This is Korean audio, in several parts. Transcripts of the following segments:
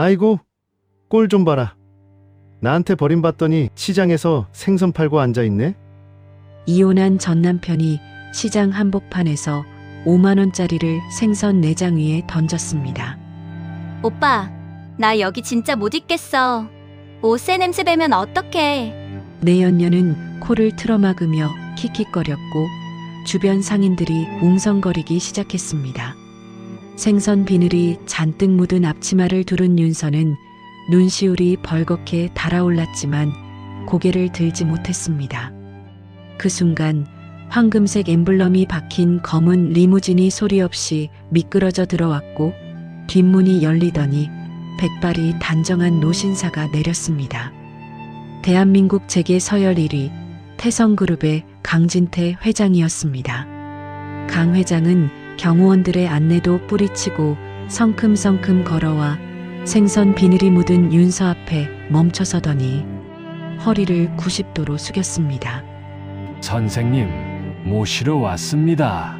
아이고, 꼴 좀 봐라. 나한테 버림받더니 시장에서 생선 팔고 앉아있네? 이혼한 전 남편이 시장 한복판에서 5만 원짜리를 생선 내장 위에 던졌습니다. 오빠, 나 여기 진짜 못 있겠어. 옷새 냄새 배면 어떡해. 내연녀는 코를 틀어막으며 킥킥거렸고 주변 상인들이 웅성거리기 시작했습니다. 생선 비늘이 잔뜩 묻은 앞치마를 두른 윤서는 눈시울이 벌겋게 달아올랐지만 고개를 들지 못했습니다. 그 순간 황금색 엠블럼이 박힌 검은 리무진이 소리 없이 미끄러져 들어왔고 뒷문이 열리더니 백발이 단정한 노신사가 내렸습니다. 대한민국 재계 서열 1위 태성그룹의 강진태 회장이었습니다. 강 회장은 경호원들의 안내도 뿌리치고 성큼성큼 걸어와 생선 비늘이 묻은 윤서 앞에 멈춰서더니 허리를 90도로 숙였습니다. 선생님, 모시러 왔습니다.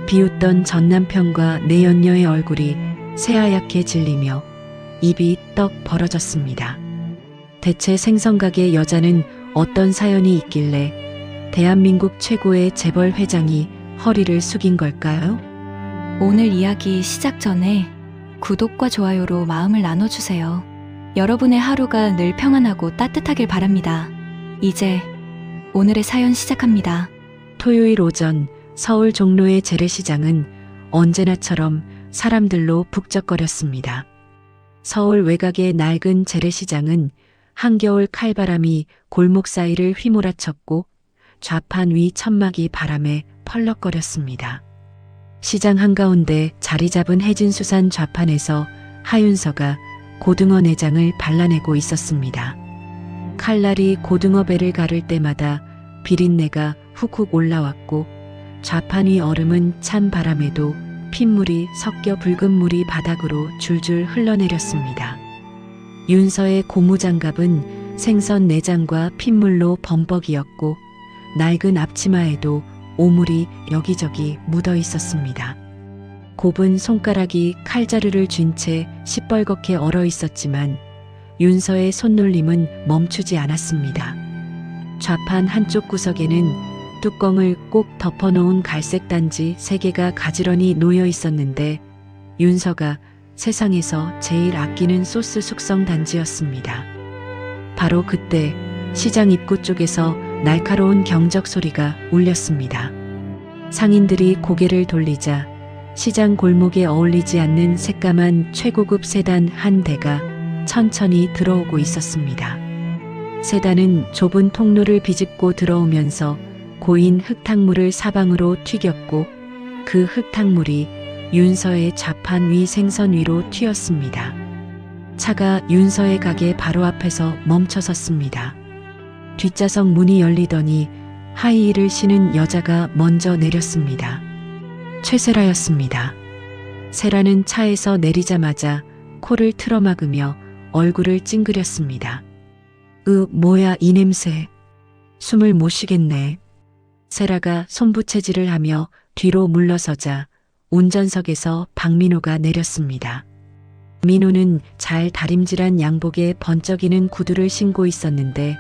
비웃던 전 남편과 내연녀의 얼굴이 새하얗게 질리며 입이 떡 벌어졌습니다. 대체 생선가게 여자는 어떤 사연이 있길래 대한민국 최고의 재벌 회장이 허리를 숙인 걸까요? 오늘 이야기 시작 전에 구독과 좋아요로 마음을 나눠주세요. 여러분의 하루가 늘 평안하고 따뜻하길 바랍니다. 이제 오늘의 사연 시작합니다. 토요일 오전 서울 종로의 재래시장은 언제나처럼 사람들로 북적거렸습니다. 서울 외곽의 낡은 재래시장은 한겨울 칼바람이 골목 사이를 휘몰아쳤고 좌판 위 천막이 바람에 펄럭거렸습니다. 시장 한가운데 자리 잡은 해진수산 좌판에서 하윤서가 고등어 내장을 발라내고 있었습니다. 칼날이 고등어 배를 가를 때마다 비린내가 훅훅 올라왔고 좌판 위 얼음은 찬 바람에도 핏물이 섞여 붉은 물이 바닥으로 줄줄 흘러내렸습니다. 윤서의 고무장갑은 생선 내장과 핏물로 범벅이었고 낡은 앞치마에도 오물이 여기저기 묻어 있었습니다. 곱은 손가락이 칼자루를 쥔 채 시뻘겋게 얼어 있었지만 윤서의 손놀림은 멈추지 않았습니다. 좌판 한쪽 구석에는 뚜껑을 꼭 덮어놓은 갈색 단지 3개가 가지런히 놓여 있었는데 윤서가 세상에서 제일 아끼는 소스 숙성 단지였습니다. 바로 그때 시장 입구 쪽에서 날카로운 경적 소리가 울렸습니다. 상인들이 고개를 돌리자 시장 골목에 어울리지 않는 새까만 최고급 세단 한 대가 천천히 들어오고 있었습니다. 세단은 좁은 통로를 비집고 들어오면서 고인 흙탕물을 사방으로 튀겼고 그 흙탕물이 윤서의 좌판 위 생선 위로 튀었습니다. 차가 윤서의 가게 바로 앞에서 멈춰섰습니다. 뒷좌석 문이 열리더니 하이힐을 신은 여자가 먼저 내렸습니다. 최세라였습니다. 세라는 차에서 내리자마자 코를 틀어막으며 얼굴을 찡그렸습니다. 뭐야 이 냄새. 숨을 못 쉬겠네. 세라가 손부채질을 하며 뒤로 물러서자 운전석에서 박민호가 내렸습니다. 민호는 잘 다림질한 양복에 번쩍이는 구두를 신고 있었는데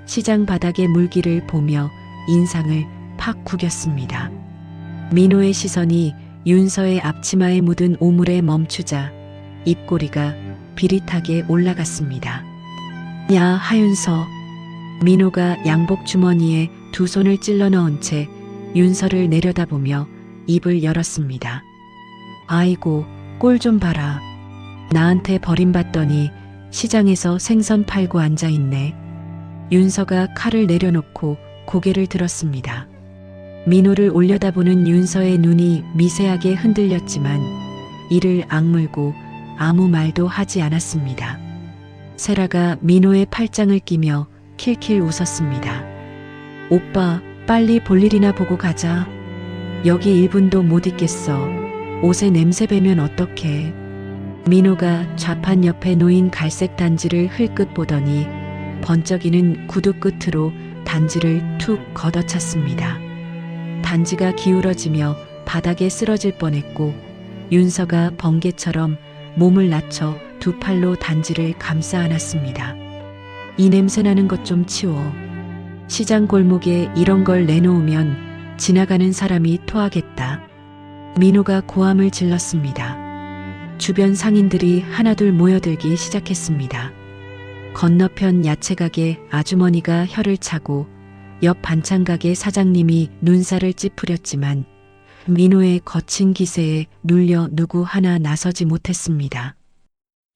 시장 바닥의 물기를 보며 인상을 팍 구겼습니다. 민호의 시선이 윤서의 앞치마에 묻은 오물에 멈추자 입꼬리가 비릿하게 올라갔습니다. 야 하윤서. 민호가 양복 주머니에 두 손을 찔러 넣은 채 윤서를 내려다보며 입을 열었습니다. 아이고 꼴 좀 봐라. 나한테 버림받더니 시장에서 생선 팔고 앉아있네. 윤서가 칼을 내려놓고 고개를 들었습니다. 민호를 올려다보는 윤서의 눈이 미세하게 흔들렸지만 이를 악물고 아무 말도 하지 않았습니다. 세라가 민호의 팔짱을 끼며 킬킬 웃었습니다. 오빠 빨리 볼일이나 보고 가자. 여기 1분도 못 있겠어. 옷에 냄새 배면 어떡해. 민호가 좌판 옆에 놓인 갈색 단지를 흘끗 보더니 번쩍이는 구두 끝으로 단지를 툭 걷어찼습니다. 단지가 기울어지며 바닥에 쓰러질 뻔했고 윤서가 번개처럼 몸을 낮춰 두 팔로 단지를 감싸 안았습니다. 이 냄새나는 것 좀 치워. 시장 골목에 이런 걸 내놓으면 지나가는 사람이 토하겠다. 민호가 고함을 질렀습니다. 주변 상인들이 하나둘 모여들기 시작했습니다. 건너편 야채가게 아주머니가 혀를 차고 옆 반찬가게 사장님이 눈살을 찌푸렸지만 민호의 거친 기세에 눌려 누구 하나 나서지 못했습니다.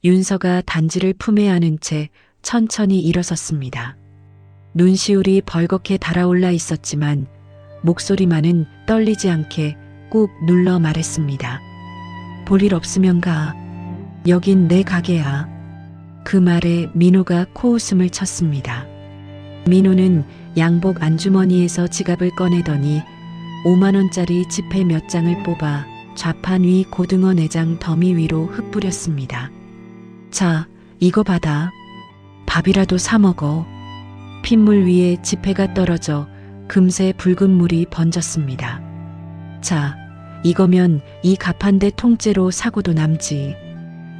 윤서가 단지를 품에 안은 채 천천히 일어섰습니다. 눈시울이 벌겋게 달아올라 있었지만 목소리만은 떨리지 않게 꾹 눌러 말했습니다. 볼일 없으면 가. 여긴 내 가게야. 그 말에 민호가 코웃음을 쳤습니다. 민호는 양복 안주머니에서 지갑을 꺼내더니 5만 원짜리 지폐 몇 장을 뽑아 좌판 위 고등어 내장 더미 위로 흩뿌렸습니다. 자, 이거 받아. 밥이라도 사 먹어. 핏물 위에 지폐가 떨어져 금세 붉은 물이 번졌습니다. 자, 이거면 이 갑한대 통째로 사고도 남지.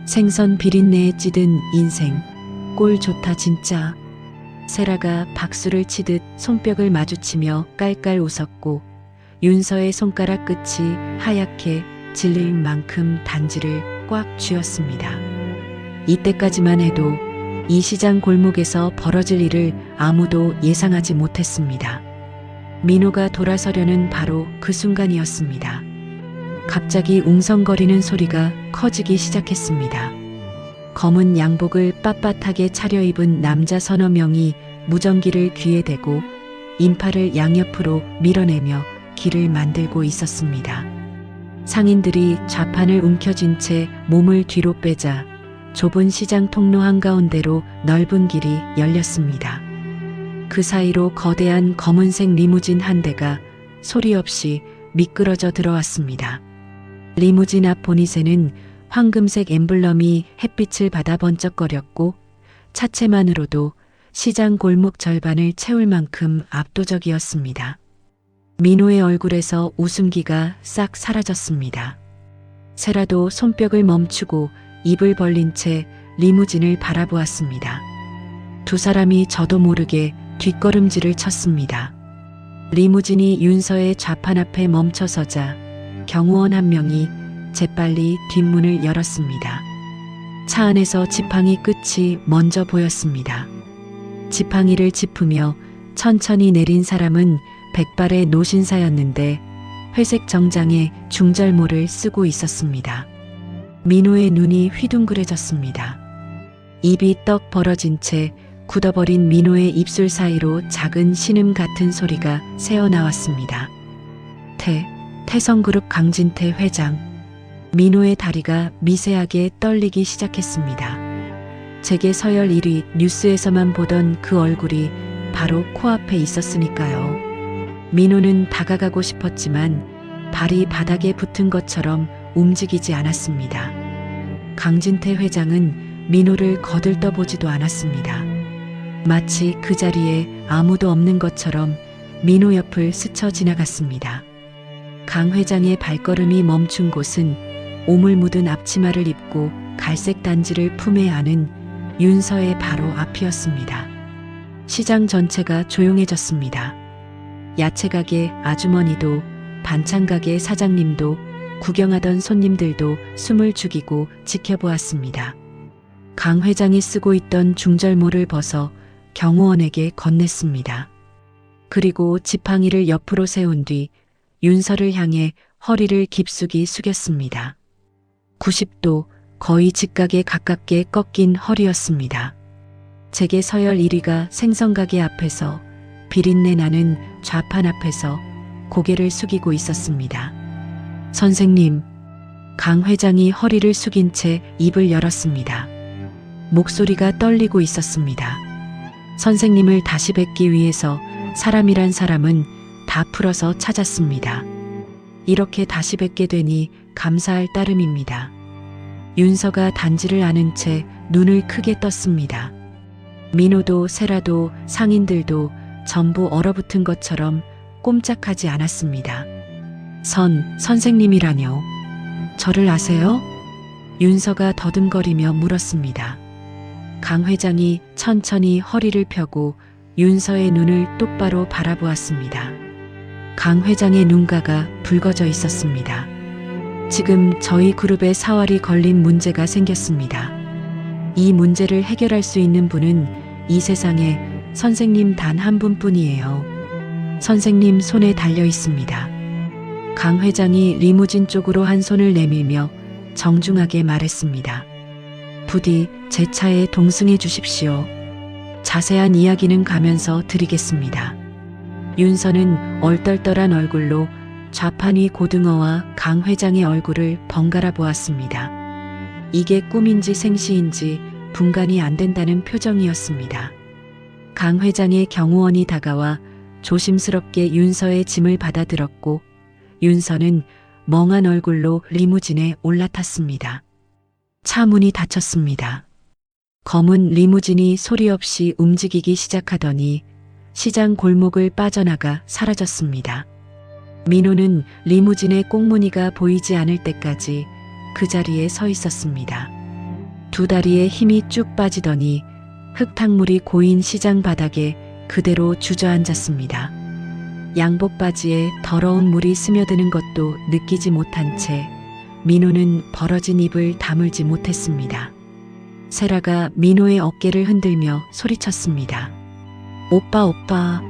생선 비린내에 찌든 인생. 꼴 좋다 진짜. 세라가 박수를 치듯 손뼉을 마주치며 깔깔 웃었고 윤서의 손가락 끝이 하얗게 질릴 만큼 단지를 꽉 쥐었습니다. 이때까지만 해도 이 시장 골목에서 벌어질 일을 아무도 예상하지 못했습니다. 민호가 돌아서려는 바로 그 순간이었습니다. 갑자기 웅성거리는 소리가 커지기 시작했습니다. 검은 양복을 빳빳하게 차려입은 남자 서너 명이 무전기를 귀에 대고 인파를 양옆으로 밀어내며 길을 만들고 있었습니다. 상인들이 좌판을 움켜쥔 채 몸을 뒤로 빼자 좁은 시장 통로 한가운데로 넓은 길이 열렸습니다. 그 사이로 거대한 검은색 리무진 한 대가 소리 없이 미끄러져 들어왔습니다. 리무진 앞 보닛에는 황금색 엠블럼이 햇빛을 받아 번쩍거렸고 차체만으로도 시장 골목 절반을 채울 만큼 압도적이었습니다. 민호의 얼굴에서 웃음기가 싹 사라졌습니다. 세라도 손뼉을 멈추고 입을 벌린 채 리무진을 바라보았습니다. 두 사람이 저도 모르게 뒷걸음질을 쳤습니다. 리무진이 윤서의 좌판 앞에 멈춰서자 경호원 한 명이 재빨리 뒷문을 열었습니다. 차 안에서 지팡이 끝이 먼저 보였습니다. 지팡이를 짚으며 천천히 내린 사람은 백발의 노신사였는데 회색 정장에 중절모를 쓰고 있었습니다. 민호의 눈이 휘둥그레졌습니다. 입이 떡 벌어진 채 굳어버린 민호의 입술 사이로 작은 신음 같은 소리가 새어나왔습니다. 태성그룹 강진태 회장. 민호의 다리가 미세하게 떨리기 시작했습니다. 제게 서열 1위 뉴스에서만 보던 그 얼굴이 바로 코앞에 있었으니까요. 민호는 다가가고 싶었지만 발이 바닥에 붙은 것처럼 움직이지 않았습니다. 강진태 회장은 민호를 거들떠보지도 않았습니다. 마치 그 자리에 아무도 없는 것처럼 민호 옆을 스쳐 지나갔습니다. 강 회장의 발걸음이 멈춘 곳은 오물 묻은 앞치마를 입고 갈색 단지를 품에 안은 윤서의 바로 앞이었습니다. 시장 전체가 조용해졌습니다. 야채가게 아주머니도 반찬가게 사장님도 구경하던 손님들도 숨을 죽이고 지켜보았습니다. 강 회장이 쓰고 있던 중절모를 벗어 경호원에게 건넸습니다. 그리고 지팡이를 옆으로 세운 뒤 윤서를 향해 허리를 깊숙이 숙였습니다. 90도 거의 직각에 가깝게 꺾인 허리였습니다. 제게 서열 1위가 생선가게 앞에서 비린내 나는 좌판 앞에서 고개를 숙이고 있었습니다. 선생님, 강 회장이 허리를 숙인 채 입을 열었습니다. 목소리가 떨리고 있었습니다. 선생님을 다시 뵙기 위해서 사람이란 사람은 다 풀어서 찾았습니다. 이렇게 다시 뵙게 되니 감사할 따름입니다. 윤서가 단지를 안은 채 눈을 크게 떴습니다. 민호도 세라도 상인들도 전부 얼어붙은 것처럼 꼼짝하지 않았습니다. 선생님이라뇨? 저를 아세요? 윤서가 더듬거리며 물었습니다. 강 회장이 천천히 허리를 펴고 윤서의 눈을 똑바로 바라보았습니다. 강 회장의 눈가가 붉어져 있었습니다. 지금 저희 그룹에 사활이 걸린 문제가 생겼습니다. 이 문제를 해결할 수 있는 분은 이 세상에 선생님 단 한 분뿐이에요. 선생님 손에 달려 있습니다. 강 회장이 리무진 쪽으로 한 손을 내밀며 정중하게 말했습니다. 부디 제 차에 동승해 주십시오. 자세한 이야기는 가면서 드리겠습니다. 윤서는 얼떨떨한 얼굴로 좌판 위 고등어와 강 회장의 얼굴을 번갈아 보았습니다. 이게 꿈인지 생시인지 분간이 안 된다는 표정이었습니다. 강 회장의 경호원이 다가와 조심스럽게 윤서의 짐을 받아들었고 윤서는 멍한 얼굴로 리무진에 올라탔습니다. 차 문이 닫혔습니다. 검은 리무진이 소리 없이 움직이기 시작하더니 시장 골목을 빠져나가 사라졌습니다. 민호는 리무진의 꽁무니가 보이지 않을 때까지 그 자리에 서 있었습니다. 두 다리에 힘이 쭉 빠지더니 흙탕물이 고인 시장 바닥에 그대로 주저앉았습니다. 양복 바지에 더러운 물이 스며드는 것도 느끼지 못한 채 민호는 벌어진 입을 다물지 못했습니다. 세라가 민호의 어깨를 흔들며 소리쳤습니다. 오빠,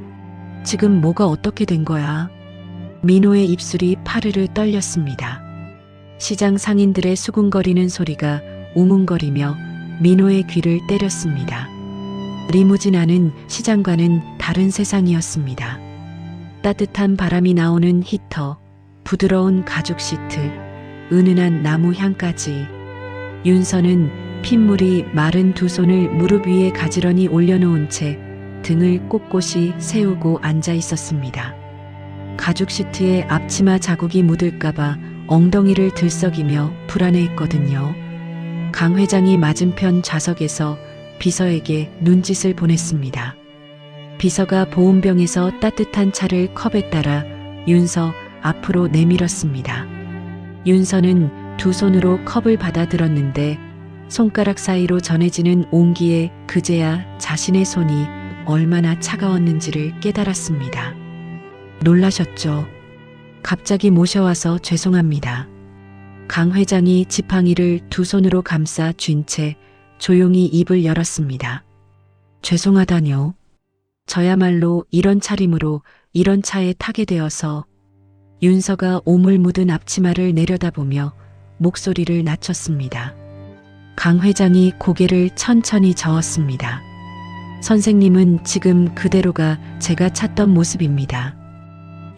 지금 뭐가 어떻게 된 거야? 민호의 입술이 파르르 떨렸습니다. 시장 상인들의 수군거리는 소리가 우문거리며 민호의 귀를 때렸습니다. 리무진 안은 시장과는 다른 세상이었습니다. 따뜻한 바람이 나오는 히터, 부드러운 가죽 시트, 은은한 나무 향까지. 윤서는 핏물이 마른 두 손을 무릎 위에 가지런히 올려놓은 채 등을 꼿꼿이 세우고 앉아 있었습니다. 가죽 시트에 앞치마 자국이 묻을까봐 엉덩이를 들썩이며 불안해했거든요. 강 회장이 맞은편 좌석에서 비서에게 눈짓을 보냈습니다. 비서가 보온병에서 따뜻한 차를 컵에 따라 윤서 앞으로 내밀었습니다. 윤서는 두 손으로 컵을 받아들었는데 손가락 사이로 전해지는 온기에 그제야 자신의 손이 얼마나 차가웠는지를 깨달았습니다. 놀라셨죠? 갑자기 모셔와서 죄송합니다. 강 회장이 지팡이를 두 손으로 감싸 쥔 채 조용히 입을 열었습니다. 죄송하다뇨. 저야말로 이런 차림으로 이런 차에 타게 되어서. 윤서가 오물 묻은 앞치마를 내려다보며 목소리를 낮췄습니다. 강 회장이 고개를 천천히 저었습니다. 선생님은 지금 그대로가 제가 찾던 모습입니다.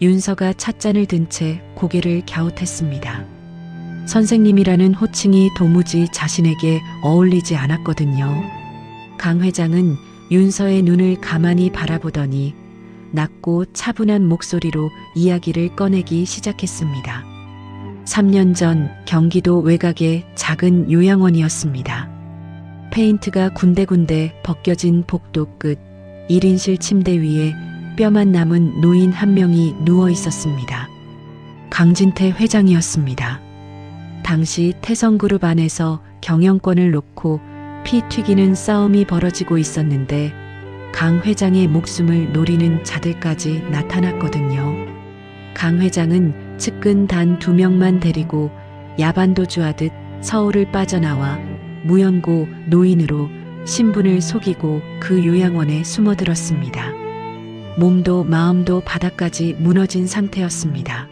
윤서가 찻잔을 든 채 고개를 갸웃했습니다. 선생님이라는 호칭이 도무지 자신에게 어울리지 않았거든요. 강 회장은 윤서의 눈을 가만히 바라보더니 낮고 차분한 목소리로 이야기를 꺼내기 시작했습니다. 3년 전 경기도 외곽의 작은 요양원이었습니다. 페인트가 군데군데 벗겨진 복도 끝 1인실 침대 위에 뼈만 남은 노인 한 명이 누워 있었습니다. 강진태 회장이었습니다. 당시 태성그룹 안에서 경영권을 놓고 피 튀기는 싸움이 벌어지고 있었는데 강 회장의 목숨을 노리는 자들까지 나타났거든요. 강 회장은 측근 단 2명만 데리고 야반도주하듯 서울을 빠져나와 무연고 노인으로 신분을 속이고 그 요양원에 숨어들었습니다. 몸도 마음도 바닥까지 무너진 상태였습니다.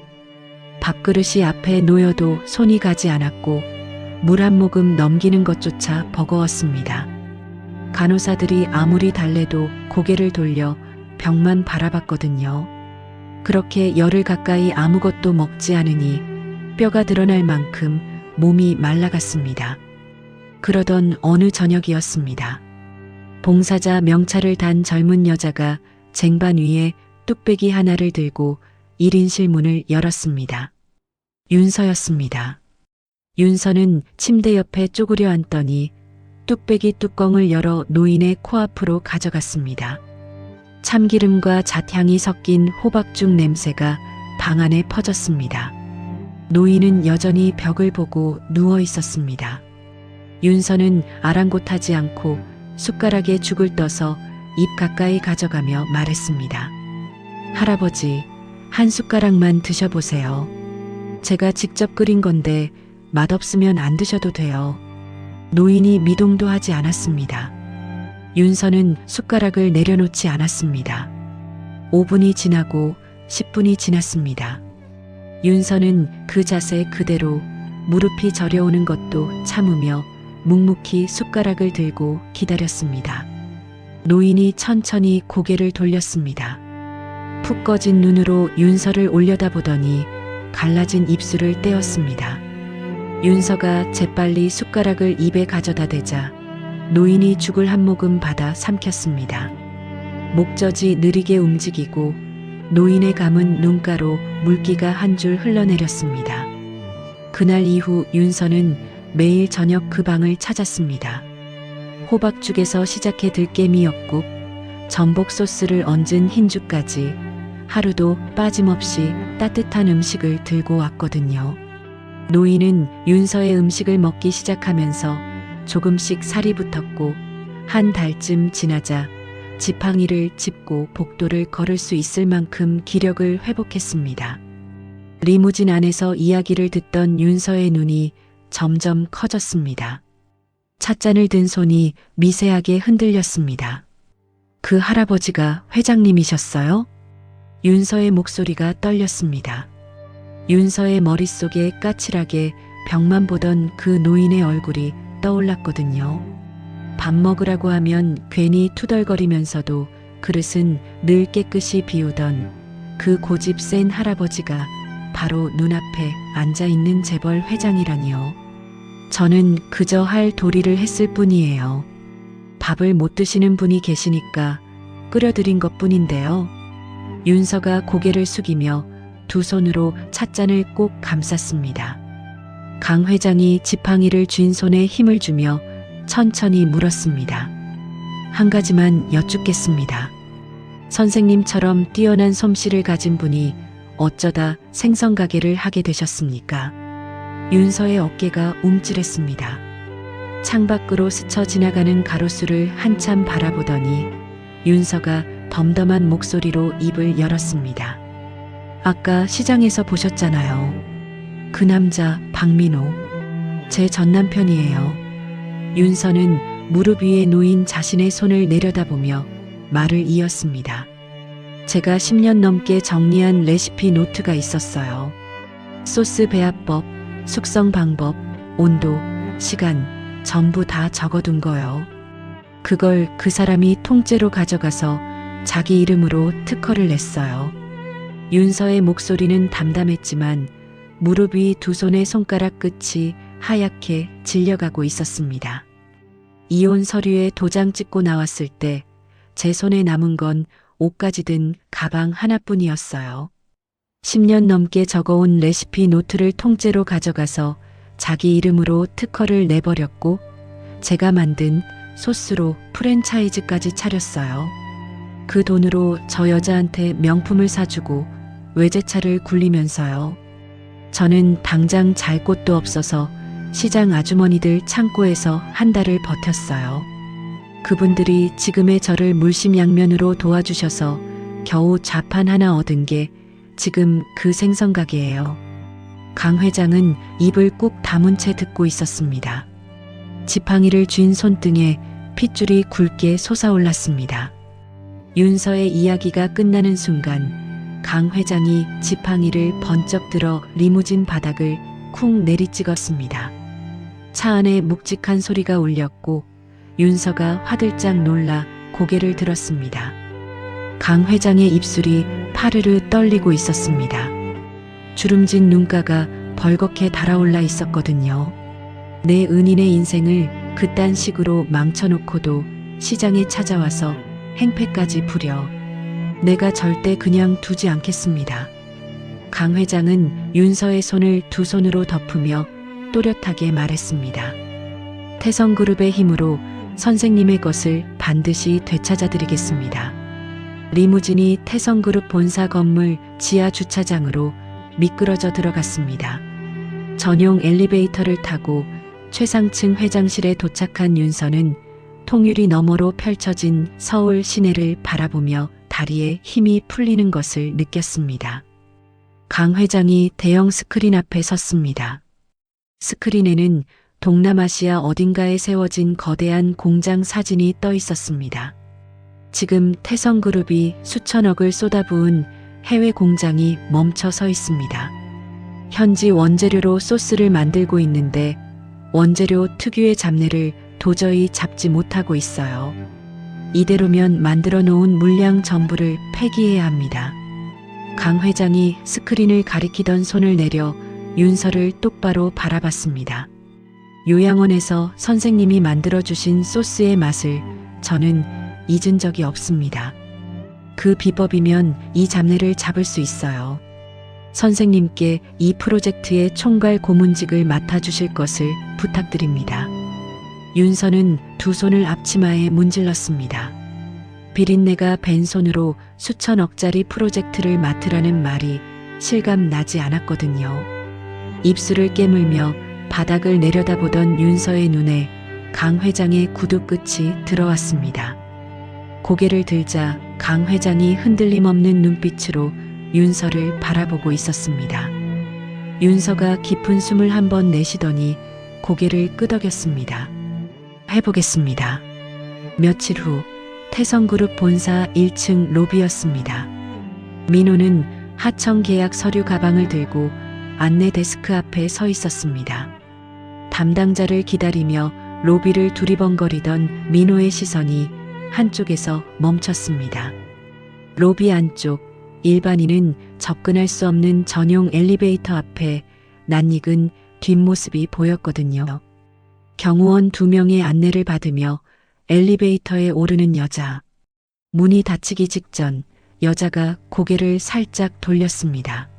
밥그릇이 앞에 놓여도 손이 가지 않았고 물 한 모금 넘기는 것조차 버거웠습니다. 간호사들이 아무리 달래도 고개를 돌려 벽만 바라봤거든요. 그렇게 열흘 가까이 아무것도 먹지 않으니 뼈가 드러날 만큼 몸이 말라갔습니다. 그러던 어느 저녁이었습니다. 봉사자 명찰을 단 젊은 여자가 쟁반 위에 뚝배기 하나를 들고 1인실 문을 열었습니다. 윤서였습니다. 윤서는 침대 옆에 쪼그려 앉더니 뚝배기 뚜껑을 열어 노인의 코앞으로 가져갔습니다. 참기름과 잣향이 섞인 호박죽 냄새가 방 안에 퍼졌습니다. 노인은 여전히 벽을 보고 누워 있었습니다. 윤서는 아랑곳하지 않고 숟가락에 죽을 떠서 입 가까이 가져가며 말했습니다. 할아버지, 한 숟가락만 드셔보세요. 제가 직접 끓인 건데 맛없으면 안 드셔도 돼요. 노인이 미동도 하지 않았습니다. 윤서는 숟가락을 내려놓지 않았습니다. 5분이 지나고 10분이 지났습니다. 윤서는 그 자세 그대로 무릎이 저려오는 것도 참으며 묵묵히 숟가락을 들고 기다렸습니다. 노인이 천천히 고개를 돌렸습니다. 푹 꺼진 눈으로 윤서를 올려다보더니 갈라진 입술을 떼었습니다. 윤서가 재빨리 숟가락을 입에 가져다 대자 노인이 죽을 한 모금 받아 삼켰습니다. 목젖이 느리게 움직이고 노인의 감은 눈가로 물기가 한 줄 흘러내렸습니다. 그날 이후 윤서는 매일 저녁 그 방을 찾았습니다. 호박죽에서 시작해 들깨미역국, 전복 소스를 얹은 흰죽까지 하루도 빠짐없이 따뜻한 음식을 들고 왔거든요. 노인은 윤서의 음식을 먹기 시작하면서 조금씩 살이 붙었고 한 달쯤 지나자 지팡이를 짚고 복도를 걸을 수 있을 만큼 기력을 회복했습니다. 리무진 안에서 이야기를 듣던 윤서의 눈이 점점 커졌습니다. 찻잔을 든 손이 미세하게 흔들렸습니다. 그 할아버지가 회장님이셨어요? 윤서의 목소리가 떨렸습니다. 윤서의 머릿속에 까칠하게 벽만 보던 그 노인의 얼굴이 떠올랐거든요. 밥 먹으라고 하면 괜히 투덜거리면서도 그릇은 늘 깨끗이 비우던 그 고집 센 할아버지가 바로 눈앞에 앉아있는 재벌 회장이라니요. 저는 그저 할 도리를 했을 뿐이에요. 밥을 못 드시는 분이 계시니까 끓여드린 것뿐인데요. 윤서가 고개를 숙이며 두 손으로 찻잔을 꼭 감쌌습니다. 강 회장이 지팡이를 쥔 손에 힘을 주며 천천히 물었습니다. 한 가지만 여쭙겠습니다. 선생님처럼 뛰어난 솜씨를 가진 분이 어쩌다 생선 가게를 하게 되셨습니까? 윤서의 어깨가 움찔했습니다. 창밖으로 스쳐 지나가는 가로수를 한참 바라보더니 윤서가 덤덤한 목소리로 입을 열었습니다. 아까 시장에서 보셨잖아요. 그 남자 박민호. 제 전남편이에요. 윤서는 무릎 위에 놓인 자신의 손을 내려다보며 말을 이었습니다. 제가 10년 넘게 정리한 레시피 노트가 있었어요. 소스 배합법, 숙성 방법, 온도, 시간 전부 다 적어둔 거요. 그걸 그 사람이 통째로 가져가서 자기 이름으로 특허를 냈어요. 윤서의 목소리는 담담했지만 무릎 위 두 손의 손가락 끝이 하얗게 질려가고 있었습니다. 이혼 서류에 도장 찍고 나왔을 때 제 손에 남은 건 옷까지 든 가방 하나뿐이었어요. 10년 넘게 적어온 레시피 노트를 통째로 가져가서 자기 이름으로 특허를 내버렸고 제가 만든 소스로 프랜차이즈까지 차렸어요. 그 돈으로 저 여자한테 명품을 사주고 외제차를 굴리면서요. 저는 당장 잘 곳도 없어서 시장 아주머니들 창고에서 한 달을 버텼어요. 그분들이 지금의 저를 물심양면으로 도와주셔서 겨우 좌판 하나 얻은 게 지금 그 생선 가게예요. 강 회장은 입을 꾹 다문 채 듣고 있었습니다. 지팡이를 쥔 손등에 핏줄이 굵게 솟아올랐습니다. 윤서의 이야기가 끝나는 순간 강 회장이 지팡이를 번쩍 들어 리무진 바닥을 쿵 내리찍었습니다. 차 안에 묵직한 소리가 울렸고 윤서가 화들짝 놀라 고개를 들었습니다. 강 회장의 입술이 파르르 떨리고 있었습니다. 주름진 눈가가 벌겋게 달아올라 있었거든요. 내 은인의 인생을 그딴 식으로 망쳐놓고도 시장에 찾아와서 행패까지 부려 내가 절대 그냥 두지 않겠습니다. 강 회장은 윤서의 손을 두 손으로 덮으며 또렷하게 말했습니다. 태성그룹의 힘으로 선생님의 것을 반드시 되찾아드리겠습니다. 리무진이 태성그룹 본사 건물 지하 주차장으로 미끄러져 들어갔습니다. 전용 엘리베이터를 타고 최상층 회장실에 도착한 윤서는 통유리 너머로 펼쳐진 서울 시내를 바라보며 다리에 힘이 풀리는 것을 느꼈습니다. 강 회장이 대형 스크린 앞에 섰습니다. 스크린에는 동남아시아 어딘가에 세워진 거대한 공장 사진이 떠 있었습니다. 지금 태성그룹이 수천억을 쏟아부은 해외 공장이 멈춰 서 있습니다. 현지 원재료로 소스를 만들고 있는데 원재료 특유의 잡내를 도저히 잡지 못하고 있어요. 이대로면 만들어 놓은 물량 전부를 폐기해야 합니다. 강 회장이 스크린을 가리키던 손을 내려 윤서를 똑바로 바라봤습니다. 요양원에서 선생님이 만들어주신 소스의 맛을 저는 잊은 적이 없습니다. 그 비법이면 이 잡내를 잡을 수 있어요. 선생님께 이 프로젝트의 총괄 고문직을 맡아주실 것을 부탁드립니다. 윤서는 두 손을 앞치마에 문질렀습니다. 비린내가 밴 손으로 수천억짜리 프로젝트를 맡으라는 말이 실감 나지 않았거든요. 입술을 깨물며 바닥을 내려다보던 윤서의 눈에 강 회장의 구두 끝이 들어왔습니다. 고개를 들자 강 회장이 흔들림 없는 눈빛으로 윤서를 바라보고 있었습니다. 윤서가 깊은 숨을 한 번 내쉬더니 고개를 끄덕였습니다. 해보겠습니다. 며칠 후 태성그룹 본사 1층 로비였습니다. 민호는 하청 계약 서류 가방을 들고 안내 데스크 앞에 서 있었습니다. 담당자를 기다리며 로비를 두리번거리던 민호의 시선이 한쪽에서 멈췄습니다. 로비 안쪽 일반인은 접근할 수 없는 전용 엘리베이터 앞에 낯익은 뒷모습이 보였거든요. 경호원 2명의 안내를 받으며 엘리베이터에 오르는 여자. 문이 닫히기 직전 여자가 고개를 살짝 돌렸습니다.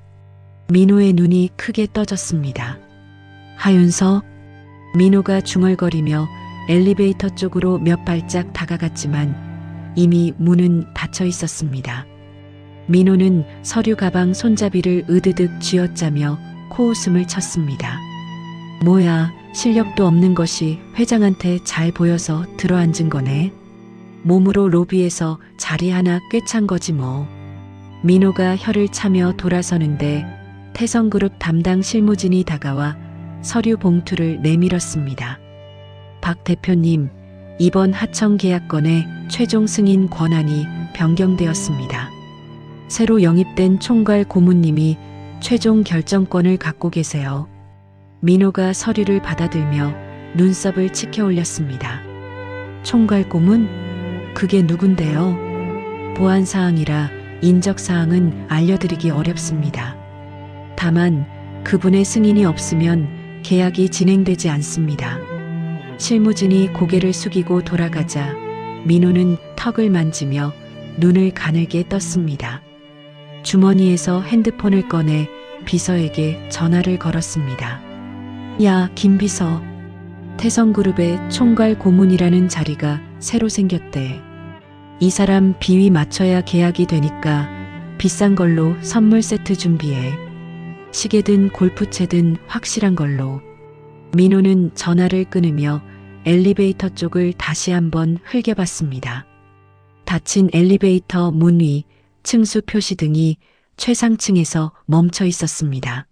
민호의 눈이 크게 떠졌습니다. 하윤서? 민호가 중얼거리며 엘리베이터 쪽으로 몇 발짝 다가갔지만 이미 문은 닫혀 있었습니다. 민호는 서류 가방 손잡이를 으드득 쥐어짜며 코웃음을 쳤습니다. 뭐야, 실력도 없는 것이 회장한테 잘 보여서 들어앉은 거네. 몸으로 로비에서 자리 하나 꿰찬 거지 뭐. 민호가 혀를 차며 돌아서는데 태성그룹 담당 실무진이 다가와 서류 봉투를 내밀었습니다. 박 대표님, 이번 하청 계약건의 최종 승인 권한이 변경되었습니다. 새로 영입된 총괄 고문님이 최종 결정권을 갖고 계세요. 민호가 서류를 받아들며 눈썹을 치켜 올렸습니다. 총괄 고문? 그게 누군데요? 보안사항이라 인적사항은 알려드리기 어렵습니다. 다만 그분의 승인이 없으면 계약이 진행되지 않습니다. 실무진이 고개를 숙이고 돌아가자 민호는 턱을 만지며 눈을 가늘게 떴습니다. 주머니에서 핸드폰을 꺼내 비서에게 전화를 걸었습니다. 야, 김비서. 태성그룹의 총괄 고문이라는 자리가 새로 생겼대. 이 사람 비위 맞춰야 계약이 되니까 비싼 걸로 선물 세트 준비해. 시계든 골프채든 확실한 걸로. 민호는 전화를 끊으며 엘리베이터 쪽을 다시 한번 흘겨봤습니다. 닫힌 엘리베이터 문 위 층수 표시 등이 최상층에서 멈춰 있었습니다.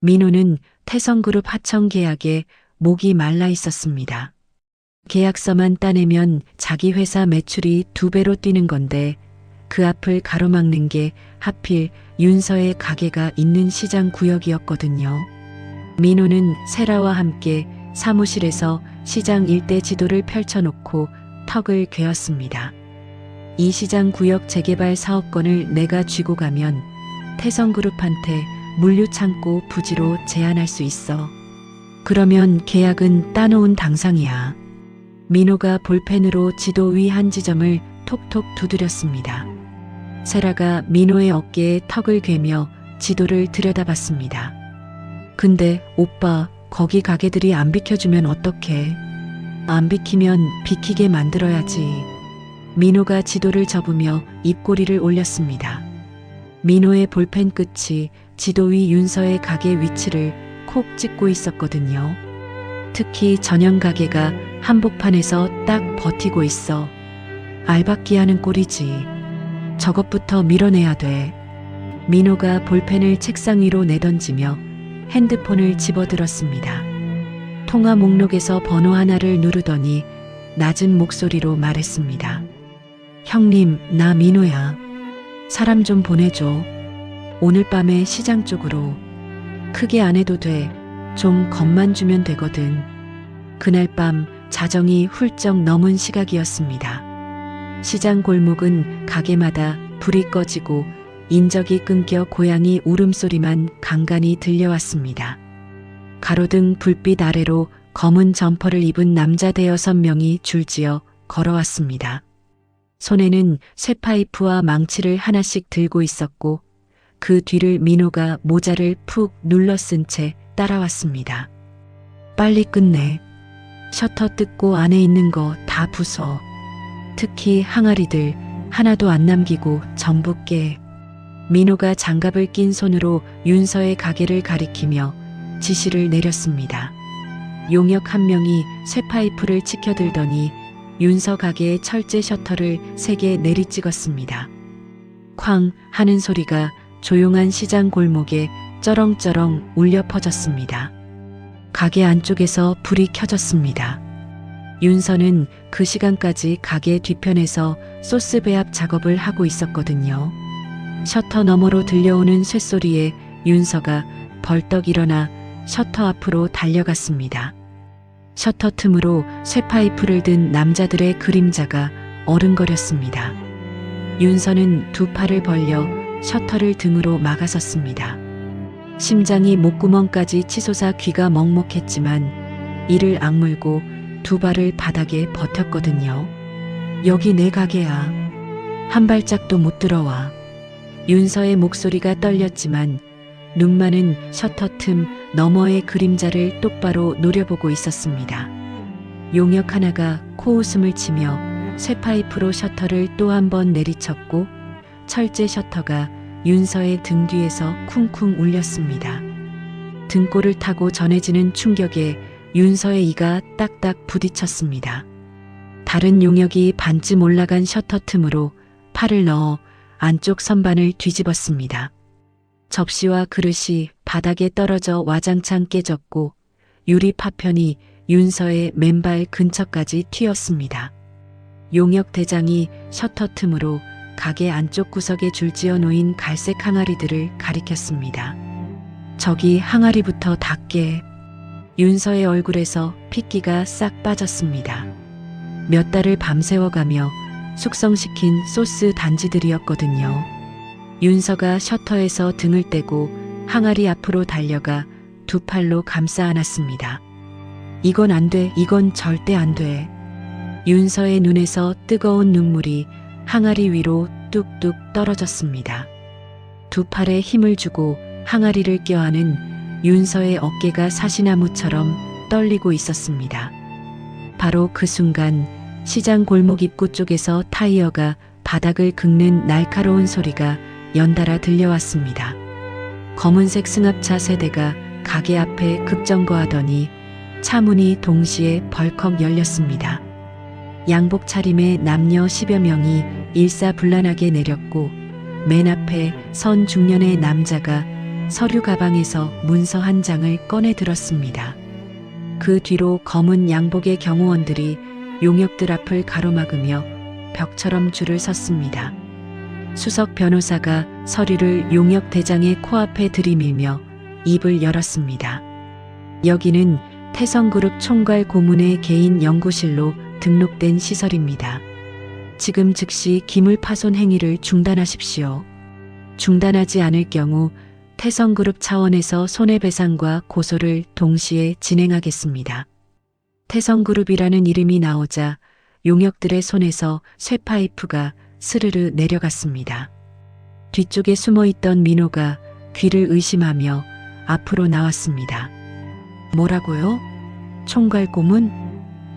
민호는 태성그룹 하청 계약에 목이 말라 있었습니다. 계약서만 따내면 자기 회사 매출이 2배로 뛰는 건데 그 앞을 가로막는 게 하필 윤서의 가게가 있는 시장 구역이었거든요. 민호는 세라와 함께 사무실에서 시장 일대 지도를 펼쳐놓고 턱을 괴었습니다. 이 시장 구역 재개발 사업권을 내가 쥐고 가면 태성그룹한테 물류창고 부지로 제안할 수 있어. 그러면 계약은 따놓은 당상이야. 민호가 볼펜으로 지도 위 한 지점을 톡톡 두드렸습니다. 세라가 민호의 어깨에 턱을 괴며 지도를 들여다봤습니다. 근데 오빠, 거기 가게들이 안 비켜주면 어떡해? 안 비키면 비키게 만들어야지. 민호가 지도를 접으며 입꼬리를 올렸습니다. 민호의 볼펜 끝이 지도 위 윤서의 가게 위치를 콕 찍고 있었거든요. 특히 전형 가게가 한복판에서 딱 버티고 있어. 알박기 하는 꼴이지. 저것부터 밀어내야 돼. 민호가 볼펜을 책상 위로 내던지며 핸드폰을 집어들었습니다. 통화 목록에서 번호 하나를 누르더니 낮은 목소리로 말했습니다. 형님, 나 민호야. 사람 좀 보내줘. 오늘 밤에 시장 쪽으로. 크게 안 해도 돼. 좀 겁만 주면 되거든. 그날 밤 자정이 훌쩍 넘은 시각이었습니다. 시장 골목은 가게마다 불이 꺼지고 인적이 끊겨 고양이 울음소리만 간간히 들려왔습니다. 가로등 불빛 아래로 검은 점퍼를 입은 남자 대여섯 명이 줄지어 걸어왔습니다. 손에는 쇠파이프와 망치를 하나씩 들고 있었고 그 뒤를 민호가 모자를 푹 눌러 쓴 채 따라왔습니다. 빨리 끝내. 셔터 뜯고 안에 있는 거 다 부숴. 특히 항아리들 하나도 안 남기고 전부 깨. 민호가 장갑을 낀 손으로 윤서의 가게를 가리키며 지시를 내렸습니다. 용역 한 명이 쇠파이프를 치켜들더니 윤서 가게의 철제 셔터를 3개 내리찍었습니다. 쾅 하는 소리가 조용한 시장 골목에 쩌렁쩌렁 울려 퍼졌습니다. 가게 안쪽에서 불이 켜졌습니다. 윤서는 그 시간까지 가게 뒤편에서 소스 배합 작업을 하고 있었거든요. 셔터 너머로 들려오는 쇳소리에 윤서가 벌떡 일어나 셔터 앞으로 달려갔습니다. 셔터 틈으로 쇠파이프를 든 남자들의 그림자가 어른거렸습니다. 윤서는 두 팔을 벌려 셔터를 등으로 막아섰습니다. 심장이 목구멍까지 치솟아 귀가 먹먹했지만 이를 악물고 두 발을 바닥에 버텼거든요. 여기 내 가게야. 한 발짝도 못 들어와. 윤서의 목소리가 떨렸지만 눈만은 셔터 틈 너머의 그림자를 똑바로 노려보고 있었습니다. 용역 하나가 코웃음을 치며 쇠파이프로 셔터를 또 한 번 내리쳤고 철제 셔터가 윤서의 등 뒤에서 쿵쿵 울렸습니다. 등골을 타고 전해지는 충격에 윤서의 이가 딱딱 부딪혔습니다. 다른 용역이 반쯤 올라간 셔터 틈으로 팔을 넣어 안쪽 선반을 뒤집었습니다. 접시와 그릇이 바닥에 떨어져 와장창 깨졌고 유리 파편이 윤서의 맨발 근처까지 튀었습니다. 용역 대장이 셔터 틈으로 가게 안쪽 구석에 줄지어 놓인 갈색 항아리들을 가리켰습니다. 저기 항아리부터 다 깨. 윤서의 얼굴에서 핏기가 싹 빠졌습니다. 몇 달을 밤새워가며 숙성시킨 소스 단지들이었거든요. 윤서가 셔터에서 등을 떼고 항아리 앞으로 달려가 두 팔로 감싸 안았습니다. 이건 안 돼. 이건 절대 안 돼. 윤서의 눈에서 뜨거운 눈물이 항아리 위로 뚝뚝 떨어졌습니다. 두 팔에 힘을 주고 항아리를 껴안은 윤서의 어깨가 사시나무처럼 떨리고 있었습니다. 바로 그 순간 시장 골목 입구 쪽에서 타이어가 바닥을 긁는 날카로운 소리가 연달아 들려왔습니다. 검은색 승합차 세대가 가게 앞에 급정거하더니 차 문이 동시에 벌컥 열렸습니다. 양복 차림의 남녀 10여 명이 일사불란하게 내렸고 맨 앞에 선 중년의 남자가 서류 가방에서 문서 한 장을 꺼내 들었습니다. 그 뒤로 검은 양복의 경호원들이 용역들 앞을 가로막으며 벽처럼 줄을 섰습니다. 수석 변호사가 서류를 용역 대장의 코앞에 들이밀며 입을 열었습니다. 여기는 태성그룹 총괄 고문의 개인 연구실로 등록된 시설입니다. 지금 즉시 기물 파손 행위를 중단하십시오. 중단하지 않을 경우 태성그룹 차원에서 손해배상과 고소를 동시에 진행하겠습니다. 태성그룹이라는 이름이 나오자 용역들의 손에서 쇠파이프가 스르르 내려갔습니다. 뒤쪽에 숨어있던 민호가 귀를 의심하며 앞으로 나왔습니다. 뭐라고요? 총괄 고문?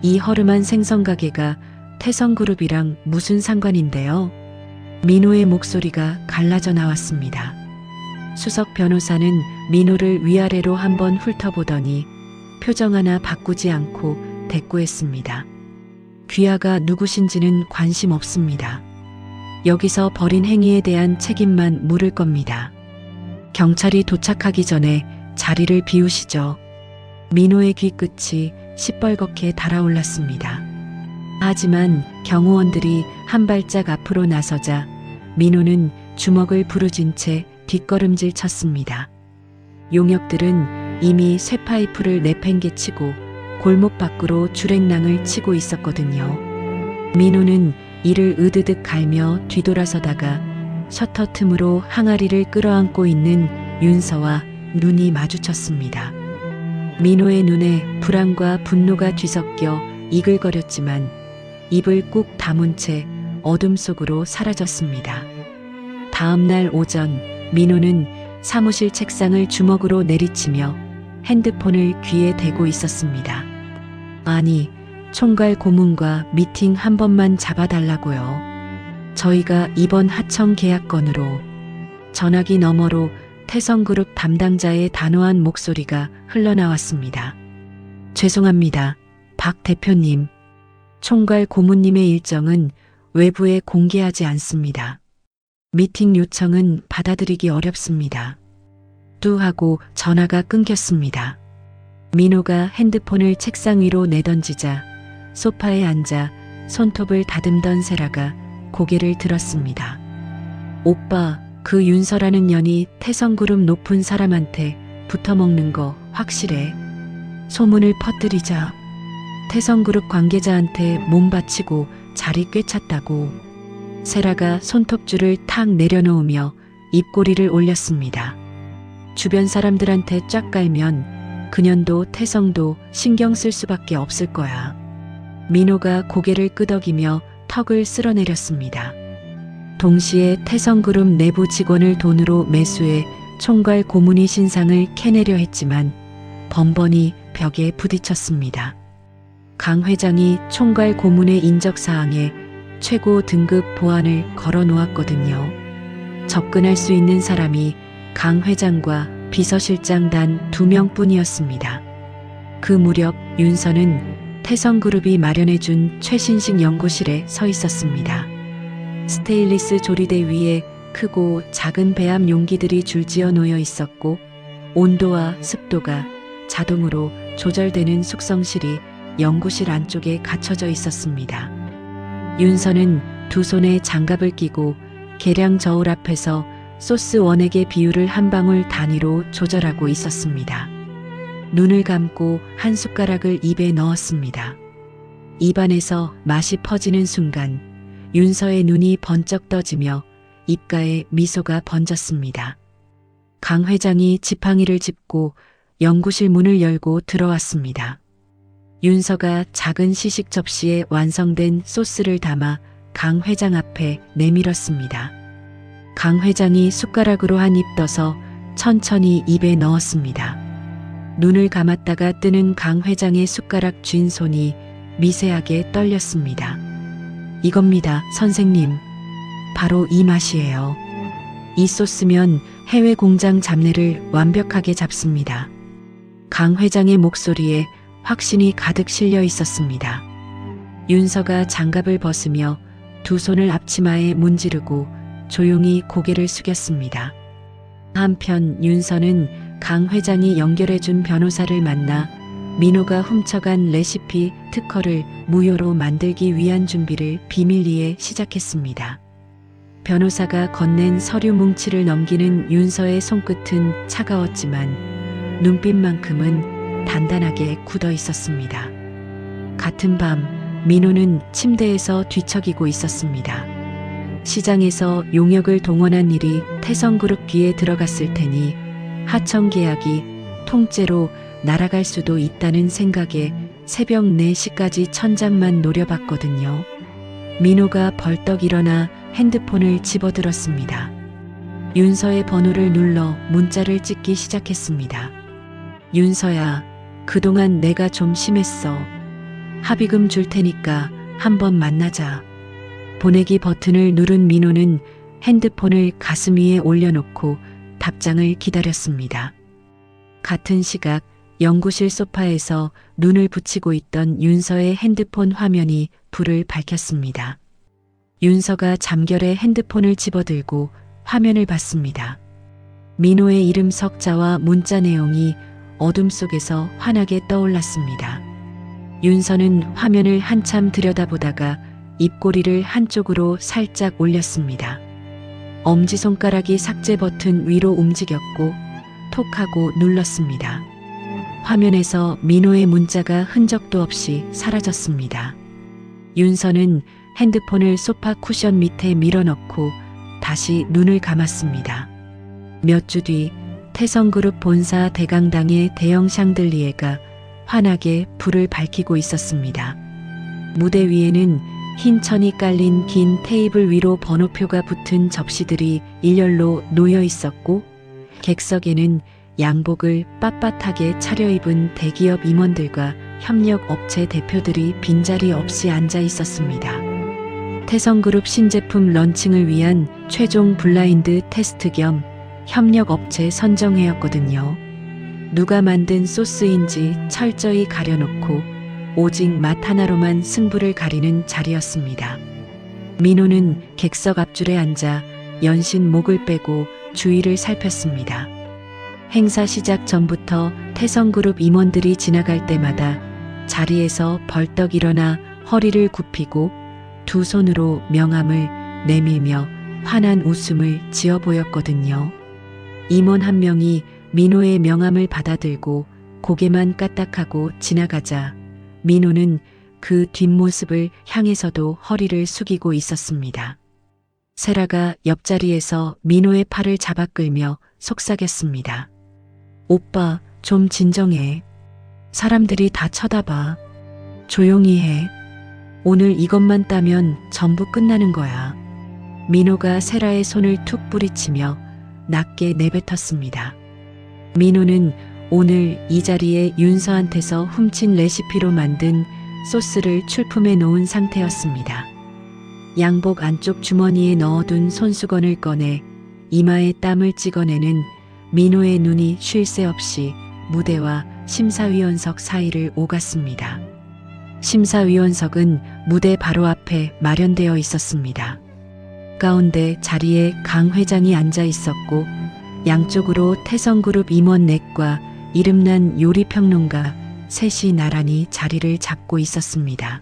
이 허름한 생선가게가 태성그룹이랑 무슨 상관인데요? 민호의 목소리가 갈라져 나왔습니다. 수석 변호사는 민호를 위아래로 한번 훑어보더니 표정 하나 바꾸지 않고 대꾸했습니다. 귀하가 누구신지는 관심 없습니다. 여기서 벌인 행위에 대한 책임만 물을 겁니다. 경찰이 도착하기 전에 자리를 비우시죠. 민호의 귀끝이 시뻘겋게 달아올랐습니다. 하지만 경호원들이 한 발짝 앞으로 나서자 민호는 주먹을 부르진 채 뒷걸음질 쳤습니다. 용역들은 이미 쇠파이프를 내팽개치고 골목 밖으로 주랭랑을 치고 있었거든요. 민호는 이를 으드득 갈며 뒤돌아서다가 셔터 틈으로 항아리를 끌어안고 있는 윤서와 눈이 마주쳤습니다. 민호의 눈에 불안과 분노가 뒤섞여 이글거렸지만 입을 꾹 다문 채 어둠 속으로 사라졌습니다. 다음 날 오전 민호는 사무실 책상을 주먹으로 내리치며 핸드폰을 귀에 대고 있었습니다. 아니, 총괄 고문과 미팅 한 번만 잡아달라고요. 저희가 이번 하청 계약 건으로. 전화기 너머로 태성그룹 담당자의 단호한 목소리가 흘러나왔습니다. 죄송합니다, 박 대표님. 총괄 고문님의 일정은 외부에 공개하지 않습니다. 미팅 요청은 받아들이기 어렵습니다. 뚜 하고 전화가 끊겼습니다. 민호가 핸드폰을 책상 위로 내던지자 소파에 앉아 손톱을 다듬던 세라가 고개를 들었습니다. 오빠, 그 윤서라는 년이 태성그룹 높은 사람한테 붙어먹는 거 확실해? 소문을 퍼뜨리자. 태성그룹 관계자한테 몸 바치고 자리 꿰찼다고. 세라가 손톱줄을 탁 내려놓으며 입꼬리를 올렸습니다. 주변 사람들한테 쫙 깔면 그년도 태성도 신경 쓸 수밖에 없을 거야. 민호가 고개를 끄덕이며 턱을 쓸어내렸습니다. 동시에 태성그룹 내부 직원을 돈으로 매수해 총괄 고문이 신상을 캐내려 했지만 번번이 벽에 부딪혔습니다. 강 회장이 총괄 고문의 인적사항에 최고 등급 보안을 걸어 놓았거든요. 접근할 수 있는 사람이 강 회장과 비서실장 단 2명뿐이었습니다. 그 무렵 윤서는 태성그룹이 마련해준 최신식 연구실에 서 있었습니다. 스테인리스 조리대 위에 크고 작은 배합 용기들이 줄지어 놓여 있었고 온도와 습도가 자동으로 조절되는 숙성실이 연구실 안쪽에 갖춰져 있었습니다. 윤서는 두 손에 장갑을 끼고 계량 저울 앞에서 소스 원액의 비율을 한 방울 단위로 조절하고 있었습니다. 눈을 감고 한 숟가락을 입에 넣었습니다. 입안에서 맛이 퍼지는 순간 윤서의 눈이 번쩍 떠지며 입가에 미소가 번졌습니다. 강 회장이 지팡이를 짚고 연구실 문을 열고 들어왔습니다. 윤서가 작은 시식 접시에 완성된 소스를 담아 강 회장 앞에 내밀었습니다. 강 회장이 숟가락으로 한 입 떠서 천천히 입에 넣었습니다. 눈을 감았다가 뜨는 강 회장의 숟가락 쥔 손이 미세하게 떨렸습니다. 이겁니다, 선생님. 바로 이 맛이에요. 이 소스면 해외 공장 잡내를 완벽하게 잡습니다. 강 회장의 목소리에 확신이 가득 실려 있었습니다. 윤서가 장갑을 벗으며 두 손을 앞치마에 문지르고 조용히 고개를 숙였습니다. 한편 윤서는 강 회장이 연결해준 변호사를 만나 민호가 훔쳐간 레시피 특허를 무효로 만들기 위한 준비를 비밀리에 시작했습니다. 변호사가 건넨 서류 뭉치를 넘기는 윤서의 손끝은 차가웠지만 눈빛만큼은 단단하게 굳어 있었습니다. 같은 밤 민호는 침대에서 뒤척이고 있었습니다. 시장에서 용역을 동원한 일이 태성그룹 귀에 들어갔을 테니 하청 계약이 통째로 날아갈 수도 있다는 생각에 새벽 4시까지 천장만 노려봤거든요. 민호가 벌떡 일어나 핸드폰을 집어들었습니다. 윤서의 번호를 눌러 문자를 찍기 시작했습니다. 윤서야, 그동안 내가 좀 심했어. 합의금 줄 테니까 한번 만나자. 보내기 버튼을 누른 민호는 핸드폰을 가슴 위에 올려놓고 답장을 기다렸습니다. 같은 시각 연구실 소파에서 눈을 붙이고 있던 윤서의 핸드폰 화면이 불을 밝혔습니다. 윤서가 잠결에 핸드폰을 집어들고 화면을 봤습니다. 민호의 이름 석자와 문자 내용이 어둠 속에서 환하게 떠올랐습니다. 윤서는 화면을 한참 들여다보다가 입꼬리를 한쪽으로 살짝 올렸습니다. 엄지손가락이 삭제 버튼 위로 움직였고 톡 하고 눌렀습니다. 화면에서 민호의 문자가 흔적도 없이 사라졌습니다. 윤서는 핸드폰을 소파 쿠션 밑에 밀어넣고 다시 눈을 감았습니다. 몇 주 뒤 태성그룹 본사 대강당의 대형 샹들리에가 환하게 불을 밝히고 있었습니다. 무대 위에는 흰 천이 깔린 긴 테이블 위로 번호표가 붙은 접시들이 일렬로 놓여 있었고 객석에는 양복을 빳빳하게 차려입은 대기업 임원들과 협력업체 대표들이 빈자리 없이 앉아 있었습니다. 태성그룹 신제품 런칭을 위한 최종 블라인드 테스트 겸 협력업체 선정회였거든요. 누가 만든 소스인지 철저히 가려놓고 오직 맛 하나로만 승부를 가리는 자리였습니다. 민호는 객석 앞줄에 앉아 연신 목을 빼고 주위를 살폈습니다. 행사 시작 전부터 태성그룹 임원들이 지나갈 때마다 자리에서 벌떡 일어나 허리를 굽히고 두 손으로 명함을 내밀며 환한 웃음을 지어 보였거든요. 임원 한 명이 민호의 명함을 받아들고 고개만 까딱하고 지나가자 민호는 그 뒷모습을 향해서도 허리를 숙이고 있었습니다. 세라가 옆자리에서 민호의 팔을 잡아 끌며 속삭였습니다. 오빠, 좀 진정해. 사람들이 다 쳐다봐. 조용히 해. 오늘 이것만 따면 전부 끝나는 거야. 민호가 세라의 손을 툭 뿌리치며 낮게 내뱉었습니다. 민호는 오늘 이 자리에 윤서한테서 훔친 레시피로 만든 소스를 출품해 놓은 상태였습니다. 양복 안쪽 주머니에 넣어둔 손수건을 꺼내 이마에 땀을 찍어내는 민호의 눈이 쉴 새 없이 무대와 심사위원석 사이를 오갔습니다. 심사위원석은 무대 바로 앞에 마련되어 있었습니다. 가운데 자리에 강 회장이 앉아 있었고 양쪽으로 태성그룹 임원 넷과 이름난 요리평론가 셋이 나란히 자리를 잡고 있었습니다.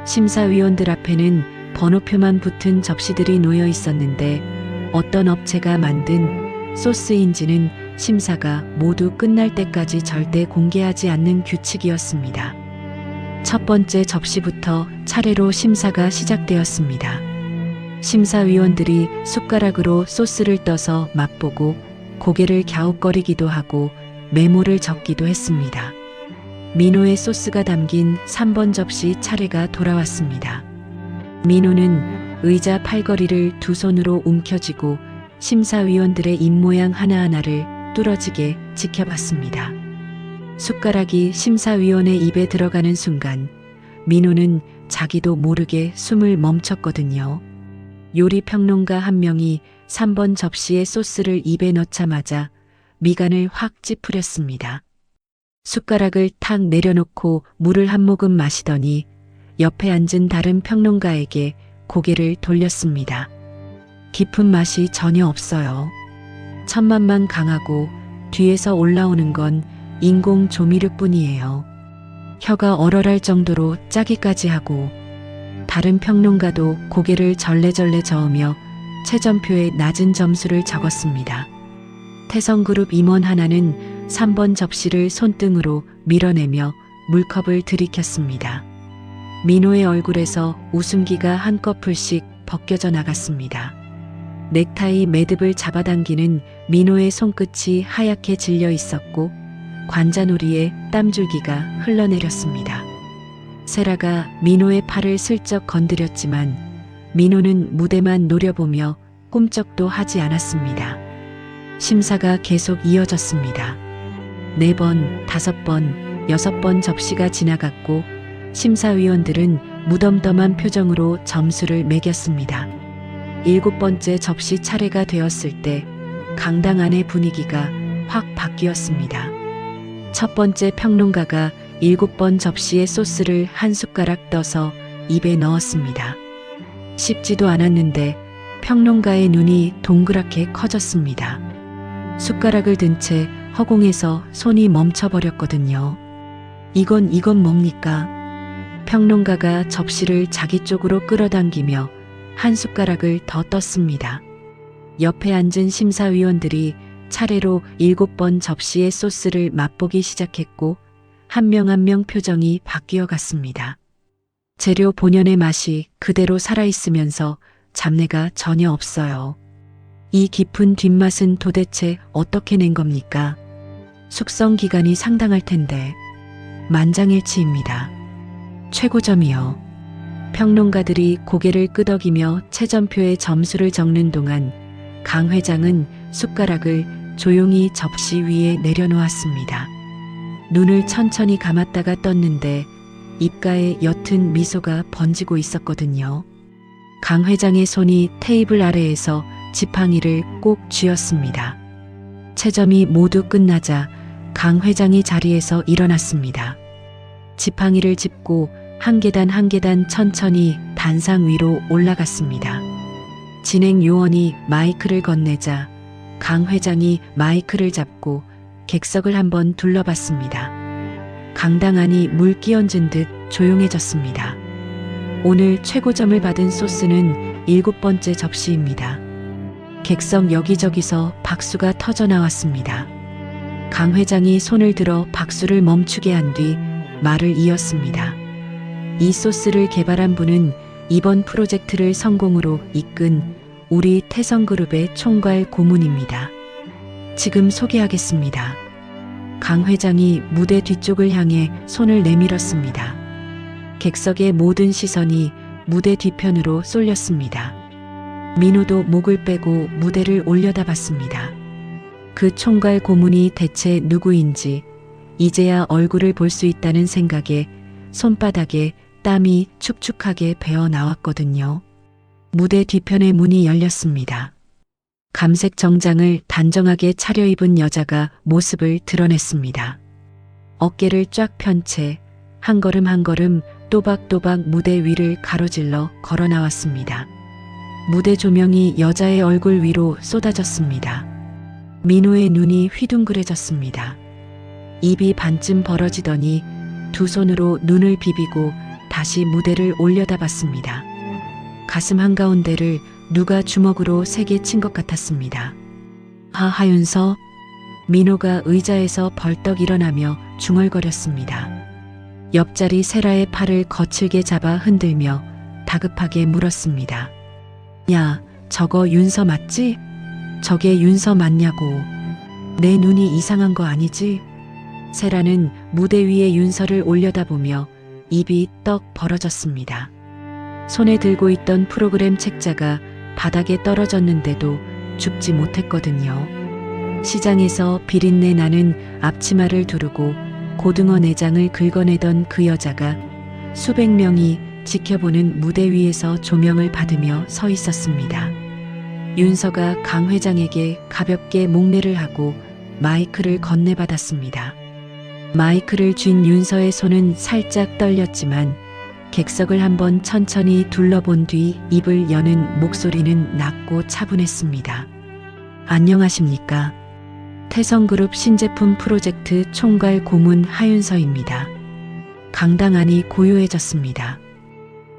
심사위원들 앞에는 번호표만 붙은 접시들이 놓여 있었는데 어떤 업체가 만든 소스인지는 심사가 모두 끝날 때까지 절대 공개하지 않는 규칙이었습니다. 첫 번째 접시부터 차례로 심사가 시작되었습니다. 심사위원들이 숟가락으로 소스를 떠서 맛보고 고개를 갸웃거리기도 하고 메모를 적기도 했습니다. 민호의 소스가 담긴 3번 접시 차례가 돌아왔습니다. 민호는 의자 팔걸이를 두 손으로 움켜쥐고 심사위원들의 입모양 하나하나를 뚫어지게 지켜봤습니다. 숟가락이 심사위원의 입에 들어가는 순간 민호는 자기도 모르게 숨을 멈췄거든요. 요리평론가 한 명이 3번 접시에 소스를 입에 넣자마자 미간을 확 찌푸렸습니다. 숟가락을 탁 내려놓고 물을 한 모금 마시더니 옆에 앉은 다른 평론가에게 고개를 돌렸습니다. 깊은 맛이 전혀 없어요. 첫맛만 강하고 뒤에서 올라오는 건 인공 조미료뿐이에요. 혀가 얼얼할 정도로 짜기까지 하고 다른 평론가도 고개를 절레절레 저으며 최전표에 낮은 점수를 적었습니다. 태성그룹 임원 하나는 3번 접시를 손등으로 밀어내며 물컵을 들이켰습니다. 민호의 얼굴에서 웃음기가 한꺼풀씩 벗겨져 나갔습니다. 넥타이 매듭을 잡아당기는 민호의 손끝이 하얗게 질려 있었고 관자놀이에 땀줄기가 흘러내렸습니다. 세라가 민호의 팔을 슬쩍 건드렸지만 민호는 무대만 노려보며 꿈쩍도 하지 않았습니다. 심사가 계속 이어졌습니다. 4번, 5번, 6번 접시가 지나갔고 심사위원들은 무덤덤한 표정으로 점수를 매겼습니다. 7번째 접시 차례가 되었을 때 강당 안의 분위기가 확 바뀌었습니다. 첫 번째 평론가가 7번 접시에 소스를 한 숟가락 떠서 입에 넣었습니다. 씹지도 않았는데 평론가의 눈이 동그랗게 커졌습니다. 숟가락을 든 채 허공에서 손이 멈춰버렸거든요. 이건 뭡니까? 평론가가 접시를 자기 쪽으로 끌어당기며 한 숟가락을 더 떴습니다. 옆에 앉은 심사위원들이 차례로 7번 접시의 소스를 맛보기 시작했고 한 명 한 명 표정이 바뀌어 갔습니다. 재료 본연의 맛이 그대로 살아있으면서 잡내가 전혀 없어요. 이 깊은 뒷맛은 도대체 어떻게 낸 겁니까? 숙성 기간이 상당할 텐데. 만장일치입니다. 최고점이요. 평론가들이 고개를 끄덕이며 채점표에 점수를 적는 동안 강 회장은 숟가락을 조용히 접시 위에 내려놓았습니다. 눈을 천천히 감았다가 떴는데 입가에 옅은 미소가 번지고 있었거든요. 강 회장의 손이 테이블 아래에서 지팡이를 꼭 쥐었습니다. 채점이 모두 끝나자 강 회장이 자리에서 일어났습니다. 지팡이를 짚고 한 계단 한 계단 천천히 단상 위로 올라갔습니다. 진행 요원이 마이크를 건네자 강 회장이 마이크를 잡고 객석을 한번 둘러봤습니다. 강당 안이 물 끼얹은 듯 조용해졌습니다. 오늘 최고점을 받은 소스는 7번째 접시입니다. 객석 여기저기서 박수가 터져 나왔습니다. 강 회장이 손을 들어 박수를 멈추게 한 뒤 말을 이었습니다. 이 소스를 개발한 분은 이번 프로젝트를 성공으로 이끈 우리 태성그룹의 총괄 고문입니다. 지금 소개하겠습니다. 강 회장이 무대 뒤쪽을 향해 손을 내밀었습니다. 객석의 모든 시선이 무대 뒤편으로 쏠렸습니다. 민호도 목을 빼고 무대를 올려다봤습니다. 그 총괄 고문이 대체 누구인지 이제야 얼굴을 볼 수 있다는 생각에 손바닥에 땀이 축축하게 배어 나왔거든요. 무대 뒤편의 문이 열렸습니다. 감색 정장을 단정하게 차려입은 여자가 모습을 드러냈습니다. 어깨를 쫙 편 채 한 걸음 한 걸음 또박또박 무대 위를 가로질러 걸어 나왔습니다. 무대 조명이 여자의 얼굴 위로 쏟아졌습니다. 민호의 눈이 휘둥그레졌습니다. 입이 반쯤 벌어지더니 두 손으로 눈을 비비고 다시 무대를 올려다봤습니다. 가슴 한가운데를 누가 주먹으로 세게 친 것 같았습니다. 하윤서? 민호가 의자에서 벌떡 일어나며 중얼거렸습니다. 옆자리 세라의 팔을 거칠게 잡아 흔들며 다급하게 물었습니다. 야, 저거 윤서 맞지? 저게 윤서 맞냐고. 내 눈이 이상한 거 아니지? 세라는 무대 위에 윤서를 올려다보며 입이 떡 벌어졌습니다. 손에 들고 있던 프로그램 책자가 바닥에 떨어졌는데도 줍지 못했거든요. 시장에서 비린내 나는 앞치마를 두르고 고등어 내장을 긁어내던 그 여자가 수백 명이 지켜보는 무대 위에서 조명을 받으며 서 있었습니다. 윤서가 강 회장에게 가볍게 목례를 하고 마이크를 건네받았습니다. 마이크를 쥔 윤서의 손은 살짝 떨렸지만 객석을 한번 천천히 둘러본 뒤 입을 여는 목소리는 낮고 차분했습니다. 안녕하십니까? 태성그룹 신제품 프로젝트 총괄 고문 하윤서입니다. 강당 안이 고요해졌습니다.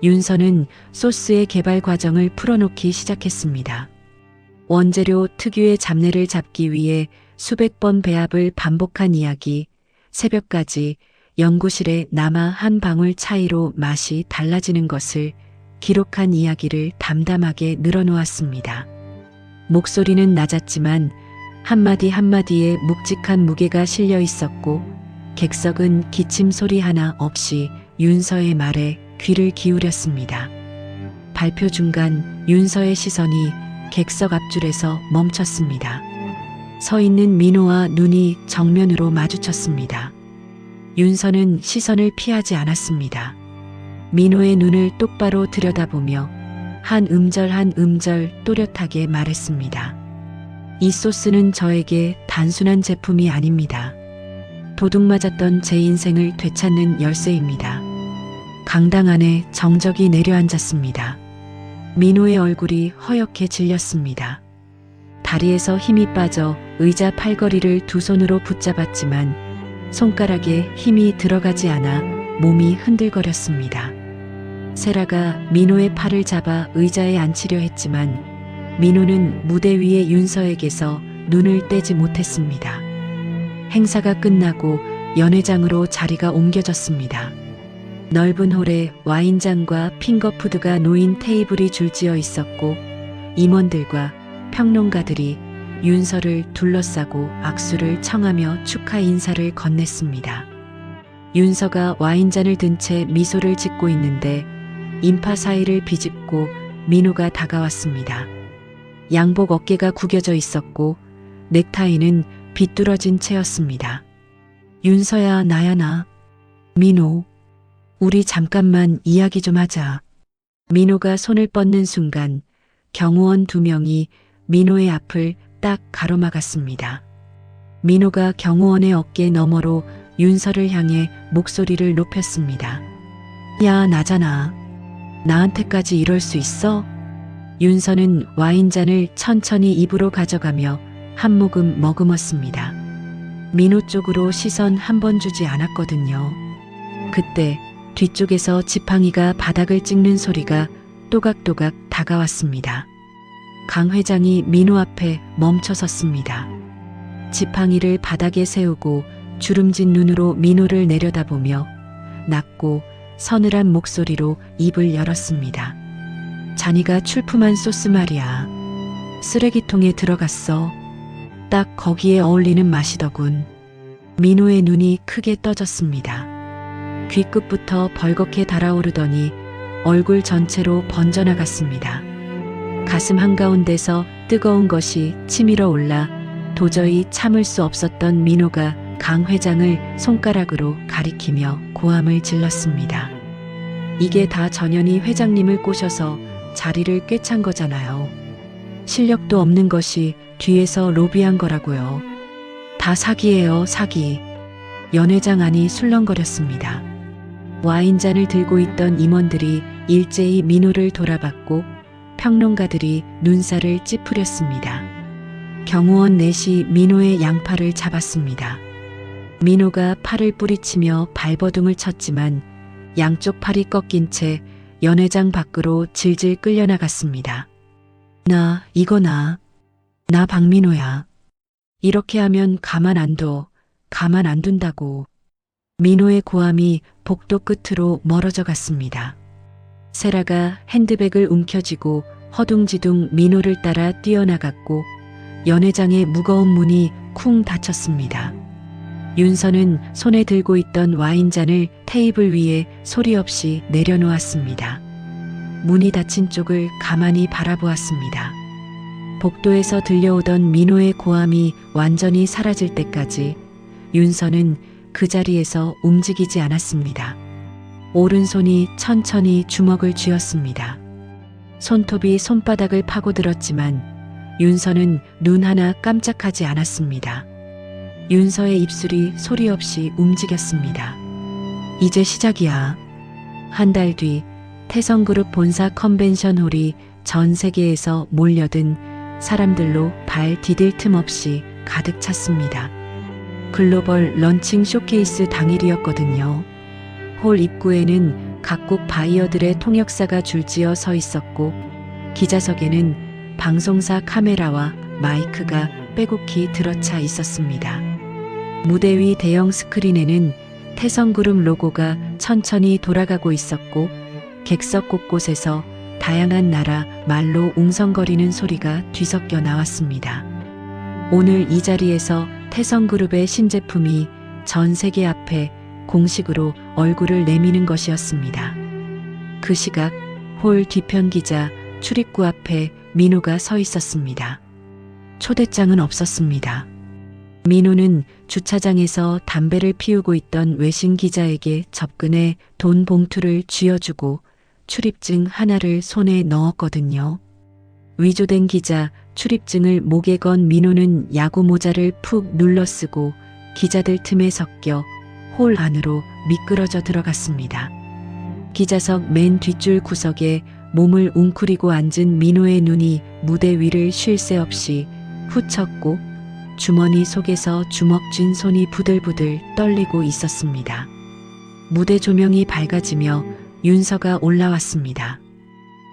윤서는 소스의 개발 과정을 풀어놓기 시작했습니다. 원재료 특유의 잡내를 잡기 위해 수백 번 배합을 반복한 이야기, 새벽까지 연구실에 남아 한 방울 차이로 맛이 달라지는 것을 기록한 이야기를 담담하게 늘어놓았습니다. 목소리는 낮았지만 한마디 한마디에 묵직한 무게가 실려 있었고 객석은 기침 소리 하나 없이 윤서의 말에 귀를 기울였습니다. 발표 중간 윤서의 시선이 객석 앞줄에서 멈췄습니다. 서 있는 민호와 눈이 정면으로 마주쳤습니다. 윤서는 시선을 피하지 않았습니다. 민호의 눈을 똑바로 들여다보며 한 음절 한 음절 또렷하게 말했습니다. 이 소스는 저에게 단순한 제품이 아닙니다. 도둑 맞았던 제 인생을 되찾는 열쇠입니다. 강당 안에 정적이 내려앉았습니다. 민호의 얼굴이 허옇게 질렸습니다. 다리에서 힘이 빠져 의자 팔걸이를 두 손으로 붙잡았지만 손가락에 힘이 들어가지 않아 몸이 흔들거렸습니다. 세라가 민호의 팔을 잡아 의자에 앉히려 했지만 민호는 무대 위의 윤서에게서 눈을 떼지 못했습니다. 행사가 끝나고 연회장으로 자리가 옮겨졌습니다. 넓은 홀에 와인잔과 핑거푸드가 놓인 테이블이 줄지어 있었고 임원들과 평론가들이 윤서를 둘러싸고 악수를 청하며 축하 인사를 건넸습니다. 윤서가 와인잔을 든 채 미소를 짓고 있는데 인파 사이를 비집고 민호가 다가왔습니다. 양복 어깨가 구겨져 있었고 넥타이는 비뚤어진 채였습니다. 윤서야, 나야 나. 민호, 우리 잠깐만 이야기 좀 하자. 민호가 손을 뻗는 순간 경호원 2명이 민호의 앞을 딱 가로막았습니다. 민호가 경호원의 어깨 너머로 윤서를 향해 목소리를 높였습니다. 야, 나잖아. 나한테까지 이럴 수 있어? 윤서는 와인잔을 천천히 입으로 가져가며 한 모금 머금었습니다. 민호 쪽으로 시선 한 번 주지 않았거든요. 그때 뒤쪽에서 지팡이가 바닥을 찍는 소리가 또각또각 다가왔습니다. 강 회장이 민호 앞에 멈춰 섰습니다. 지팡이를 바닥에 세우고 주름진 눈으로 민호를 내려다보며 낮고 서늘한 목소리로 입을 열었습니다. 자니가 출품한 소스 말이야. 쓰레기통에 들어갔어. 딱 거기에 어울리는 맛이더군. 민호의 눈이 크게 떠졌습니다. 귀끝부터 벌겋게 달아오르더니 얼굴 전체로 번져나갔습니다. 가슴 한가운데서 뜨거운 것이 치밀어 올라 도저히 참을 수 없었던 민호가 강 회장을 손가락으로 가리키며 고함을 질렀습니다. 이게 다 전현희 회장님을 꼬셔서 자리를 꿰찬 거잖아요. 실력도 없는 것이 뒤에서 로비한 거라고요. 다 사기예요, 사기. 연 회장 안이 술렁거렸습니다. 와인잔을 들고 있던 임원들이 일제히 민호를 돌아봤고 평론가들이 눈살을 찌푸렸습니다. 경호원 넷이 민호의 양팔을 잡았습니다. 민호가 팔을 뿌리치며 발버둥을 쳤지만 양쪽 팔이 꺾인 채 연회장 밖으로 질질 끌려나갔습니다. 나 박민호야. 이렇게 하면 가만 안 둔다고. 민호의 고함이 복도 끝으로 멀어져 갔습니다. 세라가 핸드백을 움켜쥐고 허둥지둥 민호를 따라 뛰어나갔고 연회장의 무거운 문이 쿵 닫혔습니다. 윤서는 손에 들고 있던 와인잔을 테이블 위에 소리 없이 내려놓았습니다. 문이 닫힌 쪽을 가만히 바라보았습니다. 복도에서 들려오던 민호의 고함이 완전히 사라질 때까지 윤서는 그 자리에서 움직이지 않았습니다. 오른손이 천천히 주먹을 쥐었습니다. 손톱이 손바닥을 파고들었지만 윤서는 눈 하나 깜짝하지 않았습니다. 윤서의 입술이 소리 없이 움직였습니다. 이제 시작이야. 한 달 뒤 태성그룹 본사 컨벤션 홀이 전 세계에서 몰려든 사람들로 발 디딜 틈 없이 가득 찼습니다. 글로벌 런칭 쇼케이스 당일이었거든요. 홀 입구에는 각국 바이어들의 통역사가 줄지어 서 있었고 기자석에는 방송사 카메라와 마이크가 빼곡히 들어차 있었습니다. 무대 위 대형 스크린에는 태성그룹 로고가 천천히 돌아가고 있었고 객석 곳곳에서 다양한 나라 말로 웅성거리는 소리가 뒤섞여 나왔습니다. 오늘 이 자리에서 태성그룹의 신제품이 전 세계 앞에 공식으로 얼굴을 내미는 것이었습니다. 그 시각 홀 뒤편 기자 출입구 앞에 민호가 서 있었습니다. 초대장은 없었습니다. 민호는 주차장에서 담배를 피우고 있던 외신 기자에게 접근해 돈 봉투를 쥐어주고 출입증 하나를 손에 넣었거든요. 위조된 기자 출입증을 목에 건 민호는 야구 모자를 푹 눌러쓰고 기자들 틈에 섞여 홀 안으로 미끄러져 들어갔습니다. 기자석 맨 뒷줄 구석에 몸을 웅크리고 앉은 민호의 눈이 무대 위를 쉴 새 없이 훑쳤고 주머니 속에서 주먹 쥔 손이 부들부들 떨리고 있었습니다. 무대 조명이 밝아지며 윤서가 올라왔습니다.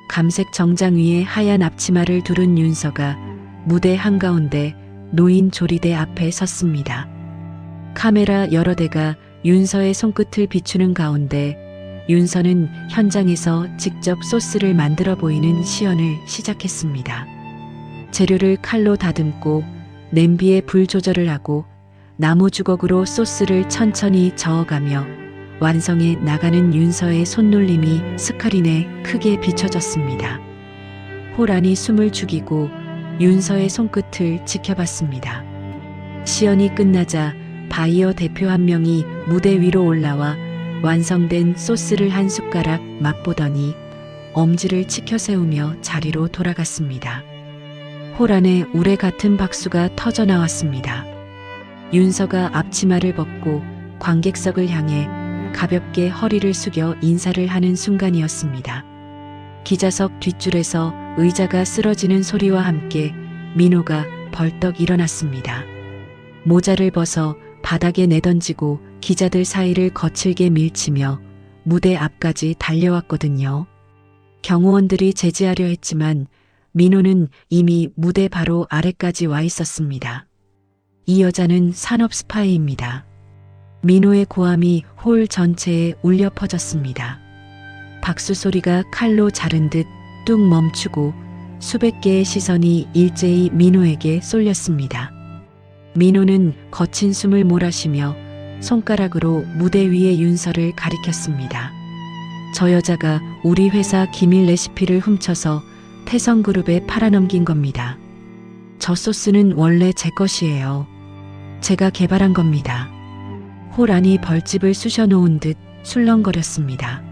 감색 정장 위에 하얀 앞치마를 두른 윤서가 무대 한가운데 놓인 조리대 앞에 섰습니다. 카메라 여러 대가 윤서의 손끝을 비추는 가운데 윤서는 현장에서 직접 소스를 만들어 보이는 시연을 시작했습니다. 재료를 칼로 다듬고 냄비에 불 조절을 하고 나무 주걱으로 소스를 천천히 저어가며 완성해 나가는 윤서의 손놀림이 스크린에 크게 비춰졌습니다. 호란이 숨을 죽이고 윤서의 손끝을 지켜봤습니다. 시연이 끝나자 바이어 대표 한 명이 무대 위로 올라와 완성된 소스를 한 숟가락 맛보더니 엄지를 치켜 세우며 자리로 돌아갔습니다. 호란의 우레 같은 박수가 터져 나왔습니다. 윤서가 앞치마를 벗고 관객석을 향해 가볍게 허리를 숙여 인사를 하는 순간이었습니다. 기자석 뒷줄에서 의자가 쓰러지는 소리와 함께 민호가 벌떡 일어났습니다. 모자를 벗어 바닥에 내던지고 기자들 사이를 거칠게 밀치며 무대 앞까지 달려왔거든요. 경호원들이 제지하려 했지만 민호는 이미 무대 바로 아래까지 와 있었습니다. 이 여자는 산업 스파이입니다. 민호의 고함이 홀 전체에 울려 퍼졌습니다. 박수 소리가 칼로 자른 듯 뚝 멈추고 수백 개의 시선이 일제히 민호에게 쏠렸습니다. 민호는 거친 숨을 몰아쉬며 손가락으로 무대 위의 윤서를 가리켰습니다. 저 여자가 우리 회사 기밀 레시피를 훔쳐서 태성그룹에 팔아넘긴 겁니다. 저 소스는 원래 제 것이에요. 제가 개발한 겁니다. 호란이 벌집을 쑤셔 놓은 듯 술렁거렸습니다.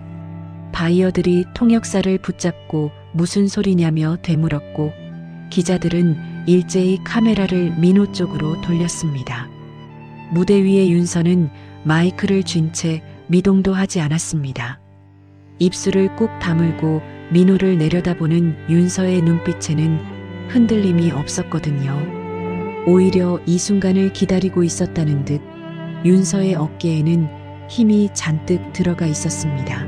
바이어들이 통역사를 붙잡고 무슨 소리냐며 되물었고 기자들은 일제히 카메라를 민호 쪽으로 돌렸습니다. 무대 위의 윤서는 마이크를 쥔 채 미동도 하지 않았습니다. 입술을 꾹 다물고 민호를 내려다보는 윤서의 눈빛에는 흔들림이 없었거든요. 오히려 이 순간을 기다리고 있었다는 듯 윤서의 어깨에는 힘이 잔뜩 들어가 있었습니다.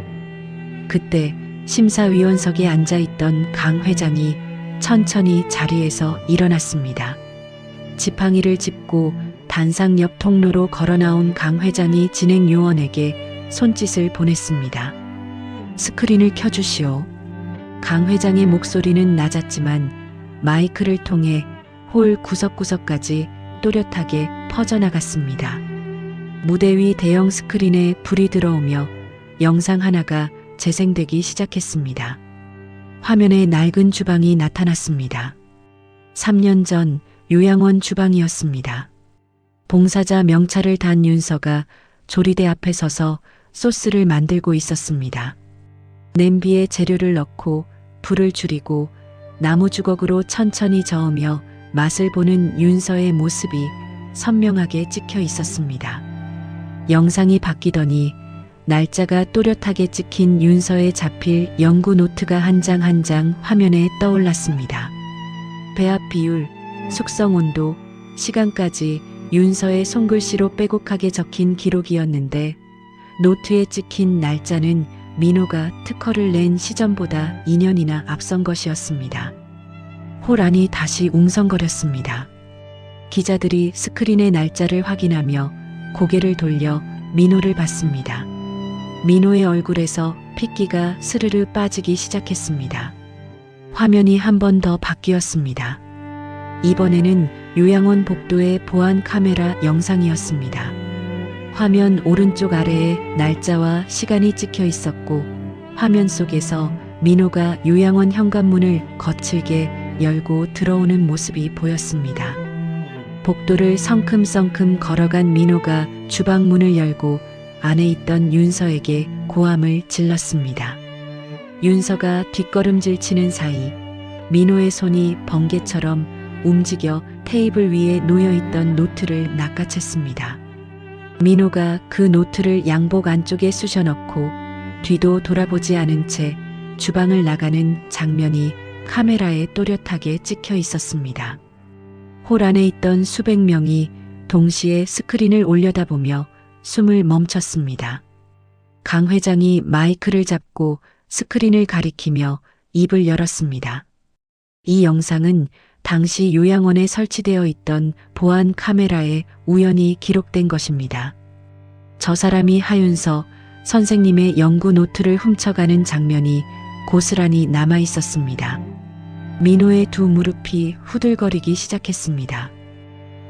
그때 심사위원석에 앉아있던 강 회장이 천천히 자리에서 일어났습니다. 지팡이를 짚고 단상 옆 통로로 걸어 나온 강 회장이 진행 요원에게 손짓을 보냈습니다. 스크린을 켜주시오. 강 회장의 목소리는 낮았지만 마이크를 통해 홀 구석구석까지 또렷하게 퍼져나갔습니다. 무대 위 대형 스크린에 불이 들어오며 영상 하나가 재생되기 시작했습니다. 화면에 낡은 주방이 나타났습니다. 3년 전 요양원 주방이었습니다. 봉사자 명찰을 단 윤서가 조리대 앞에 서서 소스를 만들고 있었습니다. 냄비에 재료를 넣고 불을 줄이고 나무 주걱으로 천천히 저으며 맛을 보는 윤서의 모습이 선명하게 찍혀 있었습니다. 영상이 바뀌더니 날짜가 또렷하게 찍힌 윤서의 자필 연구 노트가 한 장 한 장 화면에 떠올랐습니다. 배합 비율, 숙성 온도, 시간까지 윤서의 손글씨로 빼곡하게 적힌 기록이었는데 노트에 찍힌 날짜는 민호가 특허를 낸 시점보다 2년이나 앞선 것이었습니다. 호란이 다시 웅성거렸습니다. 기자들이 스크린의 날짜를 확인하며 고개를 돌려 민호를 봤습니다. 민호의 얼굴에서 핏기가 스르르 빠지기 시작했습니다. 화면이 한 번 더 바뀌었습니다. 이번에는 요양원 복도의 보안 카메라 영상이었습니다. 화면 오른쪽 아래에 날짜와 시간이 찍혀 있었고 화면 속에서 민호가 요양원 현관문을 거칠게 열고 들어오는 모습이 보였습니다. 복도를 성큼성큼 걸어간 민호가 주방 문을 열고 안에 있던 윤서에게 고함을 질렀습니다. 윤서가 뒷걸음질 치는 사이 민호의 손이 번개처럼 움직여 테이블 위에 놓여있던 노트를 낚아챘습니다. 민호가 그 노트를 양복 안쪽에 쑤셔넣고 뒤도 돌아보지 않은 채 주방을 나가는 장면이 카메라에 또렷하게 찍혀 있었습니다. 홀 안에 있던 수백 명이 동시에 스크린을 올려다보며 숨을 멈췄습니다. 강 회장이 마이크를 잡고 스크린을 가리키며 입을 열었습니다. 이 영상은 당시 요양원에 설치되어 있던 보안 카메라에 우연히 기록된 것입니다. 저 사람이 하윤서 선생님의 연구 노트를 훔쳐가는 장면이 고스란히 남아 있었습니다. 민호의 두 무릎이 후들거리기 시작했습니다.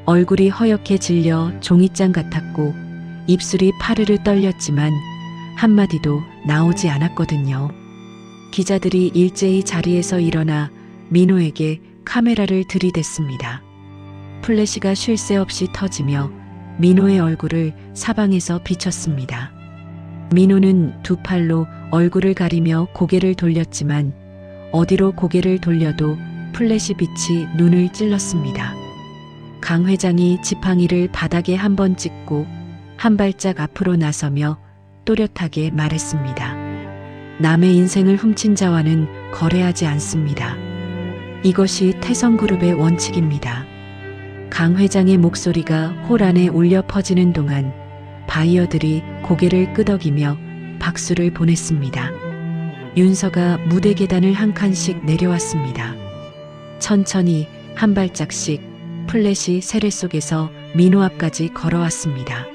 얼굴이 허옇게 질려 종이장 같았고 입술이 파르르 떨렸지만 한마디도 나오지 않았거든요. 기자들이 일제히 자리에서 일어나 민호에게 카메라를 들이댔습니다. 플래시가 쉴 새 없이 터지며 민호의 얼굴을 사방에서 비췄습니다. 민호는 두 팔로 얼굴을 가리며 고개를 돌렸지만 어디로 고개를 돌려도 플래시 빛이 눈을 찔렀습니다. 강 회장이 지팡이를 바닥에 한 번 찍고 한 발짝 앞으로 나서며 또렷하게 말했습니다. 남의 인생을 훔친 자와는 거래하지 않습니다. 이것이 태성그룹의 원칙입니다. 강 회장의 목소리가 홀 안에 울려 퍼지는 동안 바이어들이 고개를 끄덕이며 박수를 보냈습니다. 윤서가 무대 계단을 한 칸씩 내려왔습니다. 천천히 한 발짝씩 플래시 세례 속에서 민호 앞까지 걸어왔습니다.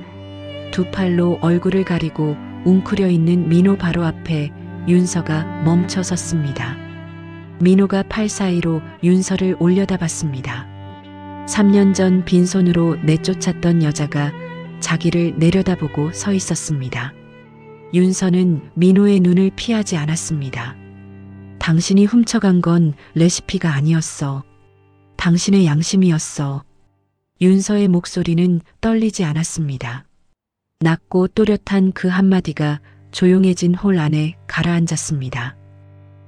두 팔로 얼굴을 가리고 웅크려 있는 민호 바로 앞에 윤서가 멈춰 섰습니다. 민호가 팔 사이로 윤서를 올려다봤습니다. 3년 전 빈손으로 내쫓았던 여자가 자기를 내려다보고 서 있었습니다. 윤서는 민호의 눈을 피하지 않았습니다. 당신이 훔쳐간 건 레시피가 아니었어. 당신의 양심이었어. 윤서의 목소리는 떨리지 않았습니다. 낮고 또렷한 그 한마디가 조용해진 홀 안에 가라앉았습니다.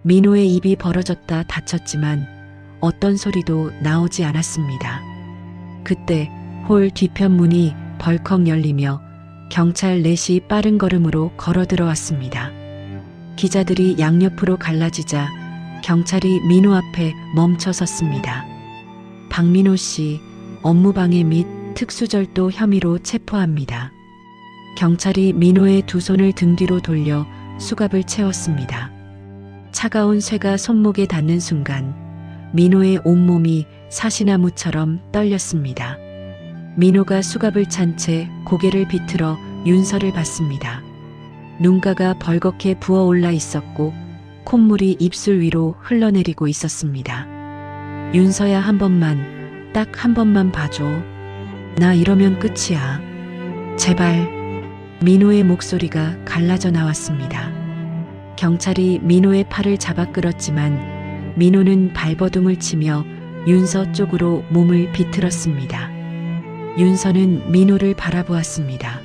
민호의 입이 벌어졌다 닫혔지만 어떤 소리도 나오지 않았습니다. 그때 홀 뒤편 문이 벌컥 열리며 경찰 넷이 빠른 걸음으로 걸어 들어왔습니다. 기자들이 양옆으로 갈라지자 경찰이 민호 앞에 멈춰 섰습니다. 박민호 씨, 업무방해 및 특수절도 혐의로 체포합니다. 경찰이 민호의 두 손을 등 뒤로 돌려 수갑을 채웠습니다. 차가운 쇠가 손목에 닿는 순간 민호의 온몸이 사시나무처럼 떨렸습니다. 민호가 수갑을 찬 채 고개를 비틀어 윤서를 봤습니다. 눈가가 벌겋게 부어올라 있었고 콧물이 입술 위로 흘러내리고 있었습니다. 윤서야, 한 번만, 딱 한 번만 봐줘. 나 이러면 끝이야. 제발. 민호의 목소리가 갈라져 나왔습니다. 경찰이 민호의 팔을 잡아 끌었지만 민호는 발버둥을 치며 윤서 쪽으로 몸을 비틀었습니다. 윤서는 민호를 바라보았습니다.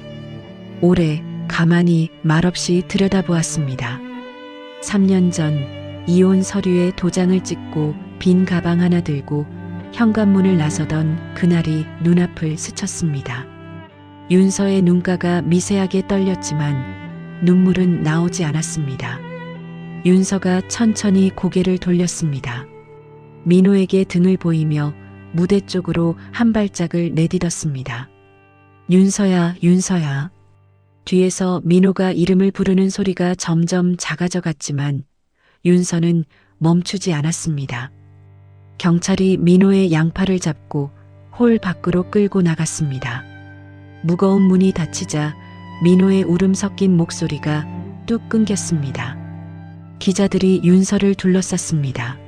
오래 가만히 말없이 들여다보았습니다. 3년 전 이혼 서류에 도장을 찍고 빈 가방 하나 들고 현관문을 나서던 그날이 눈앞을 스쳤습니다. 윤서의 눈가가 미세하게 떨렸지만 눈물은 나오지 않았습니다. 윤서가 천천히 고개를 돌렸습니다. 민호에게 등을 보이며 무대 쪽으로 한 발짝을 내딛었습니다. 윤서야, 윤서야. 뒤에서 민호가 이름을 부르는 소리가 점점 작아져 갔지만 윤서는 멈추지 않았습니다. 경찰이 민호의 양팔을 잡고 홀 밖으로 끌고 나갔습니다. 무거운 문이 닫히자 민호의 울음 섞인 목소리가 뚝 끊겼습니다. 기자들이 윤서를 둘러쌌습니다.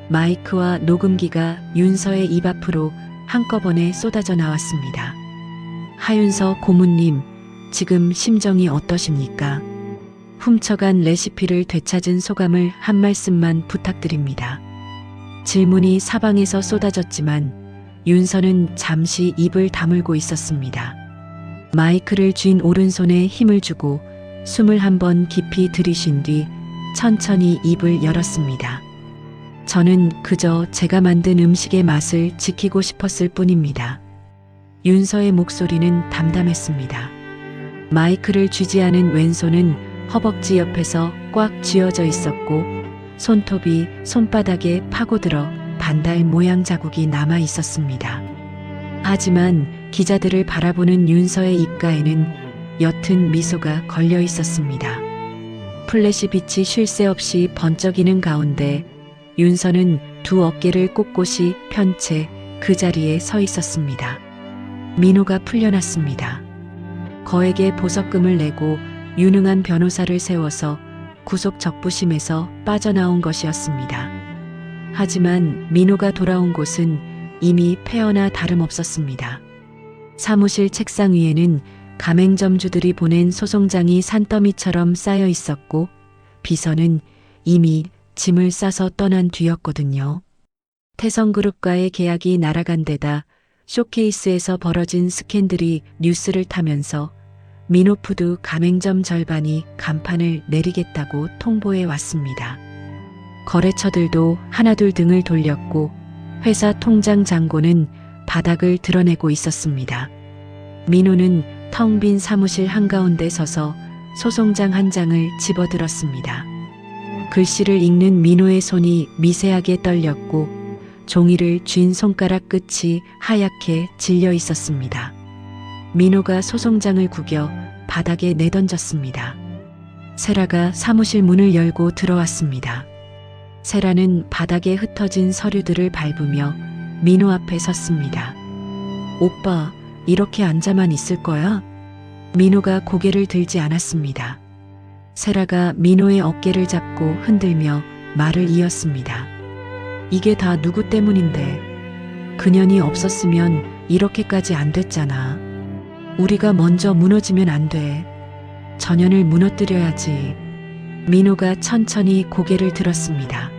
마이크와 녹음기가 윤서의 입 앞으로 한꺼번에 쏟아져 나왔습니다. 하윤서 고문님, 지금 심정이 어떠십니까? 훔쳐간 레시피를 되찾은 소감을 한 말씀만 부탁드립니다. 질문이 사방에서 쏟아졌지만 윤서는 잠시 입을 다물고 있었습니다. 마이크를 쥔 오른손에 힘을 주고 숨을 한 번 깊이 들이쉰 뒤 천천히 입을 열었습니다. 저는 그저 제가 만든 음식의 맛을 지키고 싶었을 뿐입니다. 윤서의 목소리는 담담했습니다. 마이크를 쥐지하는 왼손은 허벅지 옆에서 꽉 쥐어져 있었고 손톱이 손바닥에 파고들어 반달 모양 자국이 남아 있었습니다. 하지만 기자들을 바라보는 윤서의 입가에는 옅은 미소가 걸려 있었습니다. 플래시 빛이 쉴 새 없이 번쩍이는 가운데 윤서는 두 어깨를 꼿꼿이 편 채 그 자리에 서 있었습니다. 민호가 풀려났습니다. 거액의 보석금을 내고 유능한 변호사를 세워서 구속 적부심에서 빠져나온 것이었습니다. 하지만 민호가 돌아온 곳은 이미 폐허나 다름없었습니다. 사무실 책상 위에는 가맹점주들이 보낸 소송장이 산더미처럼 쌓여 있었고 비서는 이미 짐을 싸서 떠난 뒤였거든요. 태성그룹과의 계약이 날아간 데다 쇼케이스에서 벌어진 스캔들이 뉴스를 타면서 민호푸드 가맹점 절반이 간판을 내리겠다고 통보해 왔습니다. 거래처들도 하나둘 등을 돌렸고 회사 통장 잔고는 바닥을 드러내고 있었습니다. 민호는 텅 빈 사무실 한가운데 서서 소송장 한 장을 집어들었습니다. 글씨를 읽는 민호의 손이 미세하게 떨렸고 종이를 쥔 손가락 끝이 하얗게 질려 있었습니다. 민호가 소송장을 구겨 바닥에 내던졌습니다. 세라가 사무실 문을 열고 들어왔습니다. 세라는 바닥에 흩어진 서류들을 밟으며 민호 앞에 섰습니다. 오빠, 이렇게 앉아만 있을 거야? 민호가 고개를 들지 않았습니다. 세라가 민호의 어깨를 잡고 흔들며 말을 이었습니다. 이게 다 누구 때문인데? 그년이 없었으면 이렇게까지 안 됐잖아. 우리가 먼저 무너지면 안 돼. 전연을 무너뜨려야지. 민호가 천천히 고개를 들었습니다.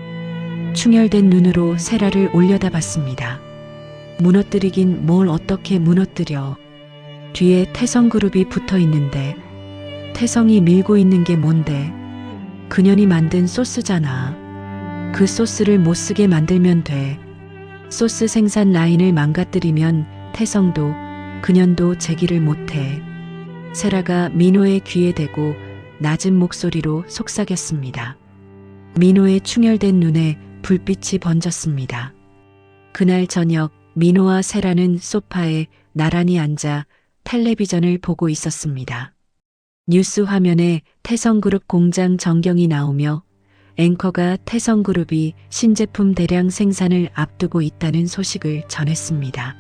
충혈된 눈으로 세라를 올려다봤습니다. 무너뜨리긴 뭘 어떻게 무너뜨려. 뒤에 태성그룹이 붙어 있는데 태성이 밀고 있는 게 뭔데? 그년이 만든 소스잖아. 그 소스를 못 쓰게 만들면 돼. 소스 생산 라인을 망가뜨리면 태성도 그년도 제기를 못해. 세라가 민호의 귀에 대고 낮은 목소리로 속삭였습니다. 민호의 충혈된 눈에 불빛이 번졌습니다. 그날 저녁 민호와 세라는 소파에 나란히 앉아 텔레비전을 보고 있었습니다. 뉴스 화면에 태성그룹 공장 전경이 나오며 앵커가 태성그룹이 신제품 대량 생산을 앞두고 있다는 소식을 전했습니다.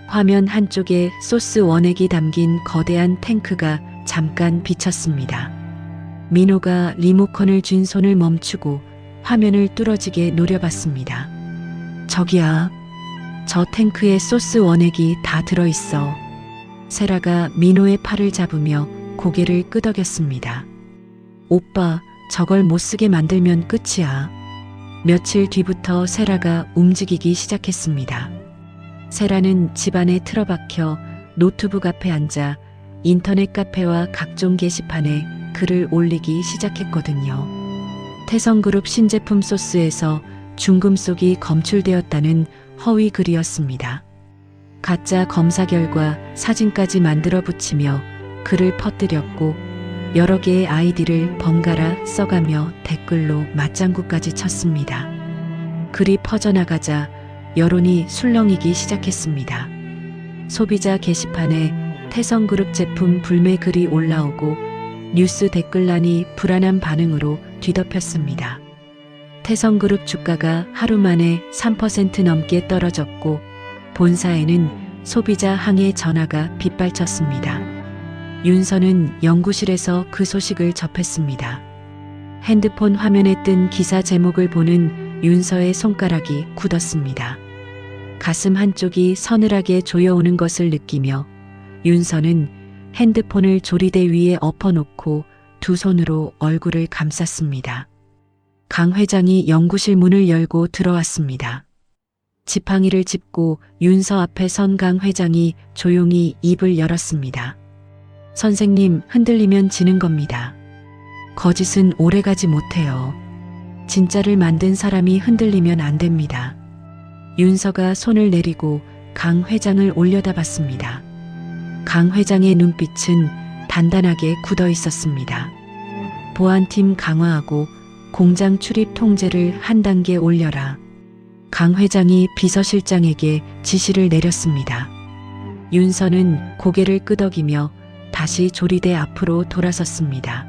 화면 한쪽에 소스 원액이 담긴 거대한 탱크가 잠깐 비쳤습니다. 민호가 리모컨을 쥔 손을 멈추고 화면을 뚫어지게 노려봤습니다. 저기야, 저 탱크에 소스 원액이 다 들어있어. 세라가 민호의 팔을 잡으며 고개를 끄덕였습니다. 오빠, 저걸 못 쓰게 만들면 끝이야. 며칠 뒤부터 세라가 움직이기 시작했습니다. 세라는 집안에 틀어박혀 노트북 앞에 앉아 인터넷 카페와 각종 게시판에 글을 올리기 시작했거든요. 태성그룹 신제품 소스에서 중금속이 검출되었다는 허위 글이었습니다. 가짜 검사 결과 사진까지 만들어 붙이며 글을 퍼뜨렸고 여러 개의 아이디를 번갈아 써가며 댓글로 맞장구까지 쳤습니다. 글이 퍼져나가자 여론이 술렁이기 시작했습니다. 소비자 게시판에 태성그룹 제품 불매 글이 올라오고 뉴스 댓글란이 불안한 반응으로 뒤덮였습니다. 태성그룹 주가가 하루 만에 3% 넘게 떨어졌고 본사에는 소비자 항해 전화가 빗발쳤습니다. 윤서는 연구실에서 그 소식을 접했습니다. 핸드폰 화면에 뜬 기사 제목을 보는 윤서의 손가락이 굳었습니다. 가슴 한쪽이 서늘하게 조여오는 것을 느끼며 윤서는 핸드폰을 조리대 위에 엎어놓고 두 손으로 얼굴을 감쌌습니다. 강 회장이 연구실 문을 열고 들어왔습니다. 지팡이를 짚고 윤서 앞에 선 강 회장이 조용히 입을 열었습니다. 선생님, 흔들리면 지는 겁니다. 거짓은 오래가지 못해요. 진짜를 만든 사람이 흔들리면 안 됩니다. 윤서가 손을 내리고 강 회장을 올려다봤습니다. 강 회장의 눈빛은 단단하게 굳어 있었습니다. 보안팀 강화하고 공장 출입 통제를 한 단계 올려라. 강 회장이 비서실장에게 지시를 내렸습니다. 윤서는 고개를 끄덕이며 다시 조리대 앞으로 돌아섰습니다.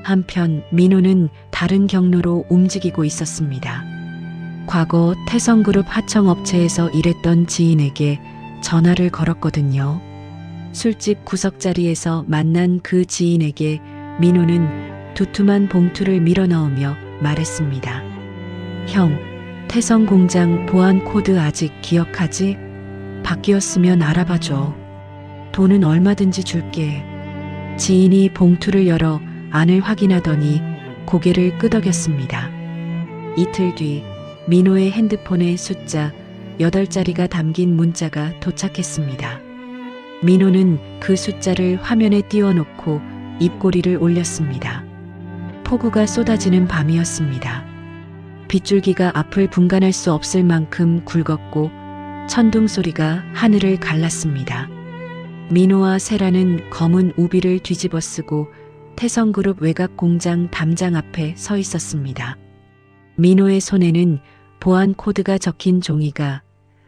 한편 민호는 다른 경로로 움직이고 있었습니다. 과거 태성그룹 하청업체에서 일했던 지인에게 전화를 걸었거든요. 술집 구석자리에서 만난 그 지인에게 민호는 두툼한 봉투를 밀어넣으며 말했습니다. 형, 태성공장 보안 코드 아직 기억하지? 바뀌었으면 알아봐줘. 돈은 얼마든지 줄게. 지인이 봉투를 열어 안을 확인하더니 고개를 끄덕였습니다. 이틀 뒤 민호의 핸드폰에 숫자 8자리가 담긴 문자가 도착했습니다. 민호는 그 숫자를 화면에 띄워놓고 입꼬리를 올렸습니다. 폭우가 쏟아지는 밤이었습니다. 빗줄기가 앞을 분간할 수 없을 만큼 굵었고 천둥 소리가 하늘을 갈랐습니다. 민호와 세라는 검은 우비를 뒤집어 쓰고 태성그룹 외곽공장 담장 앞에 서 있었습니다. 민호의 손에는 보안 코드가 적힌 종이가,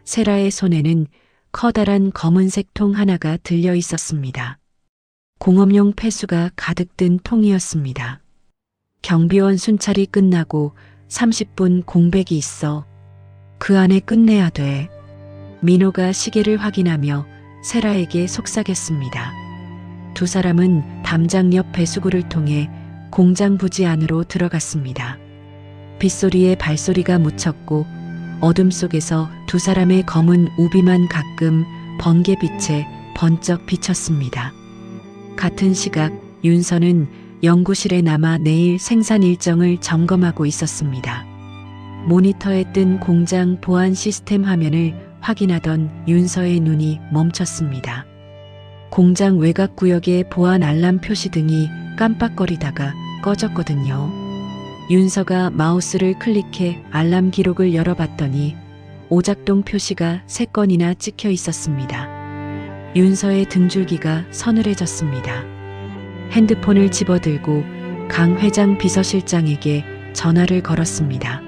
세라의 손에는 커다란 검은색 통 하나가 들려 있었습니다. 공업용 폐수가 가득 든 통이었습니다. 경비원 순찰이 끝나고 30분 공백이 있어. 그 안에 끝내야 돼. 민호가 시계를 확인하며 세라에게 속삭였습니다. 두 사람은 담장 옆 배수구를 통해 공장 부지 안으로 들어갔습니다. 빗소리에 발소리가 묻혔고 어둠 속에서 두 사람의 검은 우비만 가끔 번개빛에 번쩍 비쳤습니다. 같은 시각 윤서는 연구실에 남아 내일 생산 일정을 점검하고 있었습니다. 모니터에 뜬 공장 보안 시스템 화면을 확인하던 윤서의 눈이 멈췄습니다. 공장 외곽 구역의 보안 알람 표시등이 깜빡거리다가 꺼졌거든요. 윤서가 마우스를 클릭해 알람 기록을 열어봤더니 오작동 표시가 3건이나 찍혀 있었습니다. 윤서의 등줄기가 서늘해졌습니다. 핸드폰을 집어들고 강 회장 비서실장에게 전화를 걸었습니다.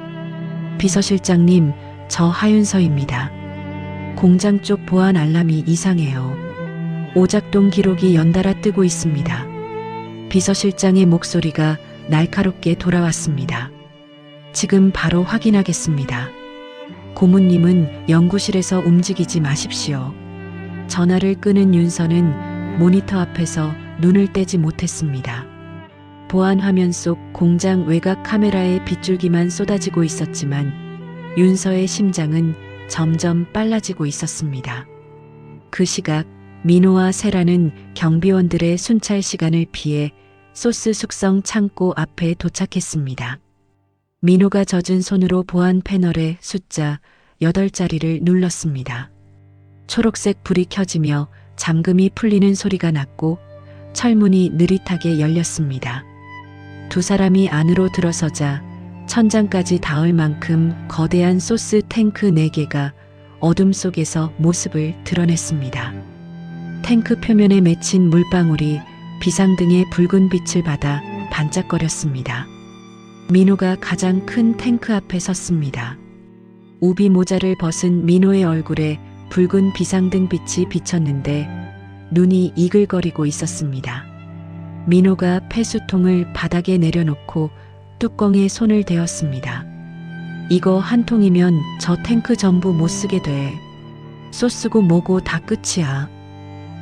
비서실장님, 저 하윤서입니다. 공장 쪽 보안 알람이 이상해요. 오작동 기록이 연달아 뜨고 있습니다. 비서실장의 목소리가 날카롭게 돌아왔습니다. 지금 바로 확인하겠습니다. 고문님은 연구실에서 움직이지 마십시오. 전화를 끄는 윤서는 모니터 앞에서 눈을 떼지 못했습니다. 보안 화면 속 공장 외곽 카메라의 빗줄기만 쏟아지고 있었지만 윤서의 심장은 점점 빨라지고 있었습니다. 그 시각 민호와 세라는 경비원들의 순찰 시간을 피해 소스 숙성 창고 앞에 도착했습니다. 민호가 젖은 손으로 보안 패널에 숫자 8자리를 눌렀습니다. 초록색 불이 켜지며 잠금이 풀리는 소리가 났고 철문이 느릿하게 열렸습니다. 두 사람이 안으로 들어서자 천장까지 닿을 만큼 거대한 소스 탱크 4개가 어둠 속에서 모습을 드러냈습니다. 탱크 표면에 맺힌 물방울이 비상등의 붉은 빛을 받아 반짝거렸습니다. 민호가 가장 큰 탱크 앞에 섰습니다. 우비 모자를 벗은 민호의 얼굴에 붉은 비상등 빛이 비쳤는데 눈이 이글거리고 있었습니다. 민호가 폐수통을 바닥에 내려놓고 뚜껑에 손을 대었습니다. 이거 한 통이면 저 탱크 전부 못 쓰게 돼. 소스고 뭐고 다 끝이야.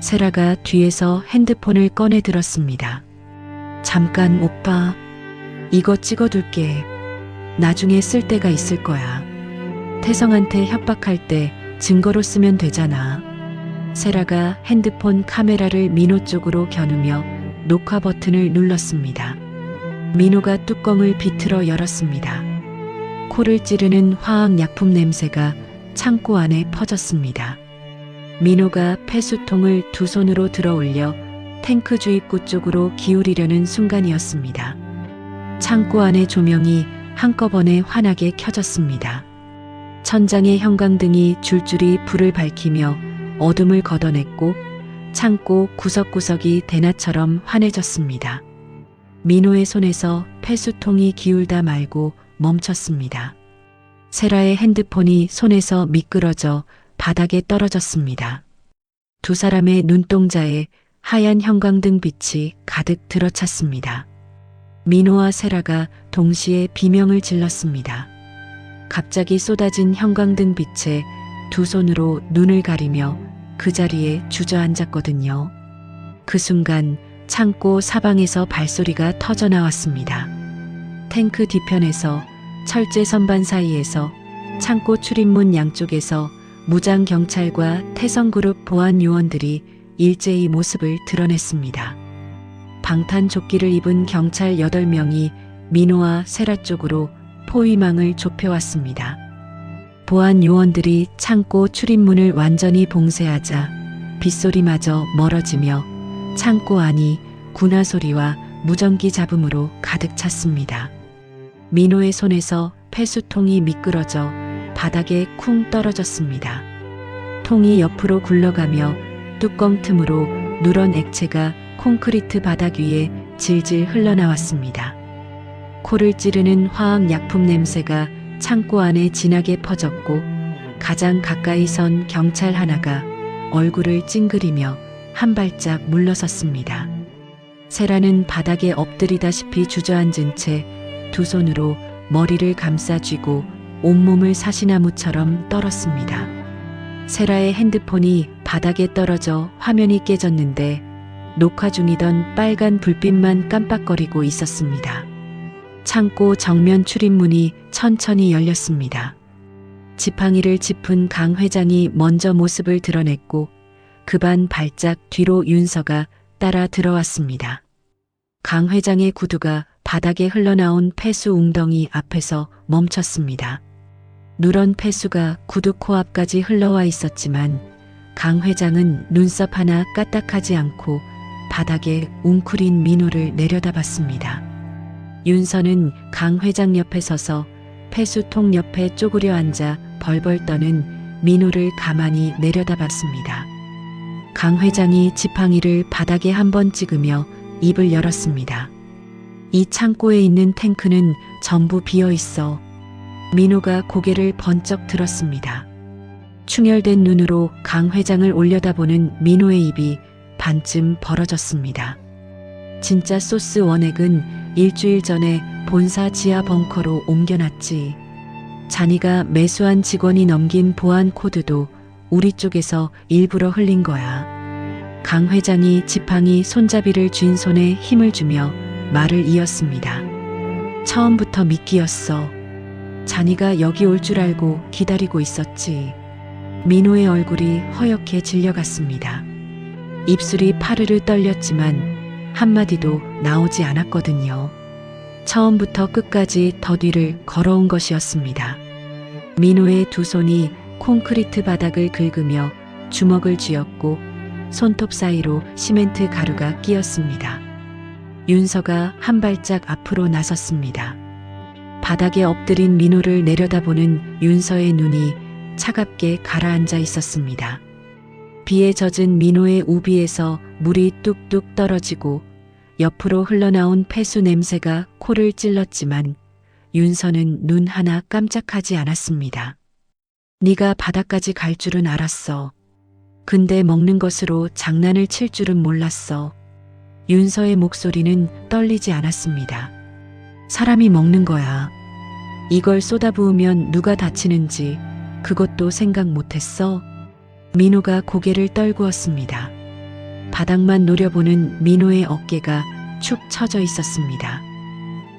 세라가 뒤에서 핸드폰을 꺼내 들었습니다. 잠깐 오빠, 이거 찍어둘게. 나중에 쓸 때가 있을 거야. 태성한테 협박할 때 증거로 쓰면 되잖아. 세라가 핸드폰 카메라를 민호 쪽으로 겨누며 녹화 버튼을 눌렀습니다. 민호가 뚜껑을 비틀어 열었습니다. 코를 찌르는 화학약품 냄새가 창고 안에 퍼졌습니다. 민호가 폐수통을 두 손으로 들어 올려 탱크 주입구 쪽으로 기울이려는 순간이었습니다. 창고 안의 조명이 한꺼번에 환하게 켜졌습니다. 천장의 형광등이 줄줄이 불을 밝히며 어둠을 걷어냈고 창고 구석구석이 대낮처럼 환해졌습니다. 민호의 손에서 폐수통이 기울다 말고 멈췄습니다. 세라의 핸드폰이 손에서 미끄러져 바닥에 떨어졌습니다. 두 사람의 눈동자에 하얀 형광등 빛이 가득 들어찼습니다. 민호와 세라가 동시에 비명을 질렀습니다. 갑자기 쏟아진 형광등 빛에 두 손으로 눈을 가리며 그 자리에 주저앉았거든요. 그 순간 창고 사방에서 발소리가 터져 나왔습니다. 탱크 뒤편에서 철제 선반 사이에서 창고 출입문 양쪽에서 무장 경찰과 태성그룹 보안 요원들이 일제히 모습을 드러냈습니다. 방탄 조끼를 입은 경찰 8명이 민호와 세라 쪽으로 포위망을 좁혀왔습니다. 보안 요원들이 창고 출입문을 완전히 봉쇄하자 빗소리마저 멀어지며 창고 안이 군화 소리와 무전기 잡음으로 가득 찼습니다. 민호의 손에서 폐수통이 미끄러져 바닥에 쿵 떨어졌습니다. 통이 옆으로 굴러가며 뚜껑 틈으로 누런 액체가 콘크리트 바닥 위에 질질 흘러나왔습니다. 코를 찌르는 화학 약품 냄새가 창고 안에 진하게 퍼졌고 가장 가까이 선 경찰 하나가 얼굴을 찡그리며 한 발짝 물러섰습니다. 세라는 바닥에 엎드리다시피 주저앉은 채 두 손으로 머리를 감싸 쥐고 온몸을 사시나무처럼 떨었습니다. 세라의 핸드폰이 바닥에 떨어져 화면이 깨졌는데 녹화 중이던 빨간 불빛만 깜빡거리고 있었습니다. 창고 정면 출입문이 천천히 열렸습니다. 지팡이를 짚은 강 회장이 먼저 모습을 드러냈고 급한 발작 뒤로 윤서가 따라 들어왔습니다. 강 회장의 구두가 바닥에 흘러나온 폐수 웅덩이 앞에서 멈췄습니다. 누런 폐수가 구두 코앞까지 흘러와 있었지만 강 회장은 눈썹 하나 까딱하지 않고 바닥에 웅크린 민호를 내려다봤습니다. 윤서는 강 회장 옆에 서서 폐수통 옆에 쪼그려 앉아 벌벌 떠는 민호를 가만히 내려다봤습니다. 강 회장이 지팡이를 바닥에 한번 찍으며 입을 열었습니다. 이 창고에 있는 탱크는 전부 비어 있어. 민호가 고개를 번쩍 들었습니다. 충혈된 눈으로 강 회장을 올려다보는 민호의 입이 반쯤 벌어졌습니다. 진짜 소스 원액은 일주일 전에 본사 지하 벙커로 옮겨놨지. 자니가 매수한 직원이 넘긴 보안 코드도 우리 쪽에서 일부러 흘린 거야. 강 회장이 지팡이 손잡이를 쥔 손에 힘을 주며 말을 이었습니다. 처음부터 미끼였어. 자니가 여기 올 줄 알고 기다리고 있었지. 민호의 얼굴이 허옇게 질려갔습니다. 입술이 파르르 떨렸지만 한마디도 나오지 않았거든요. 처음부터 끝까지 더 뒤를 걸어온 것이었습니다. 민호의 두 손이 콘크리트 바닥을 긁으며 주먹을 쥐었고 손톱 사이로 시멘트 가루가 끼었습니다. 윤서가 한 발짝 앞으로 나섰습니다. 바닥에 엎드린 민호를 내려다보는 윤서의 눈이 차갑게 가라앉아 있었습니다. 비에 젖은 민호의 우비에서 물이 뚝뚝 떨어지고 옆으로 흘러나온 폐수 냄새가 코를 찔렀지만 윤서는 눈 하나 깜짝하지 않았습니다. 네가 바닥까지 갈 줄은 알았어. 근데 먹는 것으로 장난을 칠 줄은 몰랐어. 윤서의 목소리는 떨리지 않았습니다. 사람이 먹는 거야. 이걸 쏟아부으면 누가 다치는지 그것도 생각 못했어. 민호가 고개를 떨구었습니다. 바닥만 노려보는 민호의 어깨가 축 처져 있었습니다.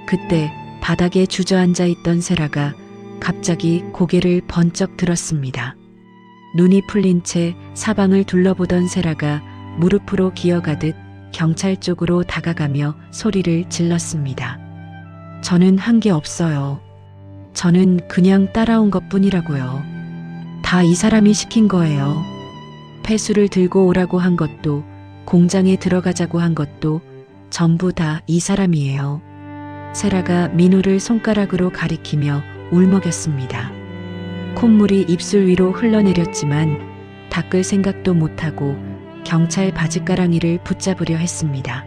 그때 바닥에 주저앉아 있던 세라가 갑자기 고개를 번쩍 들었습니다. 눈이 풀린 채 사방을 둘러보던 세라가 무릎으로 기어가듯 경찰 쪽으로 다가가며 소리를 질렀습니다. 저는 한 게 없어요. 저는 그냥 따라온 것뿐이라고요. 다 이 사람이 시킨 거예요. 폐수를 들고 오라고 한 것도 공장에 들어가자고 한 것도 전부 다 이 사람이에요. 세라가 민호를 손가락으로 가리키며 울먹였습니다. 콧물이 입술 위로 흘러내렸지만 닦을 생각도 못하고 경찰 바짓가랑이를 붙잡으려 했습니다.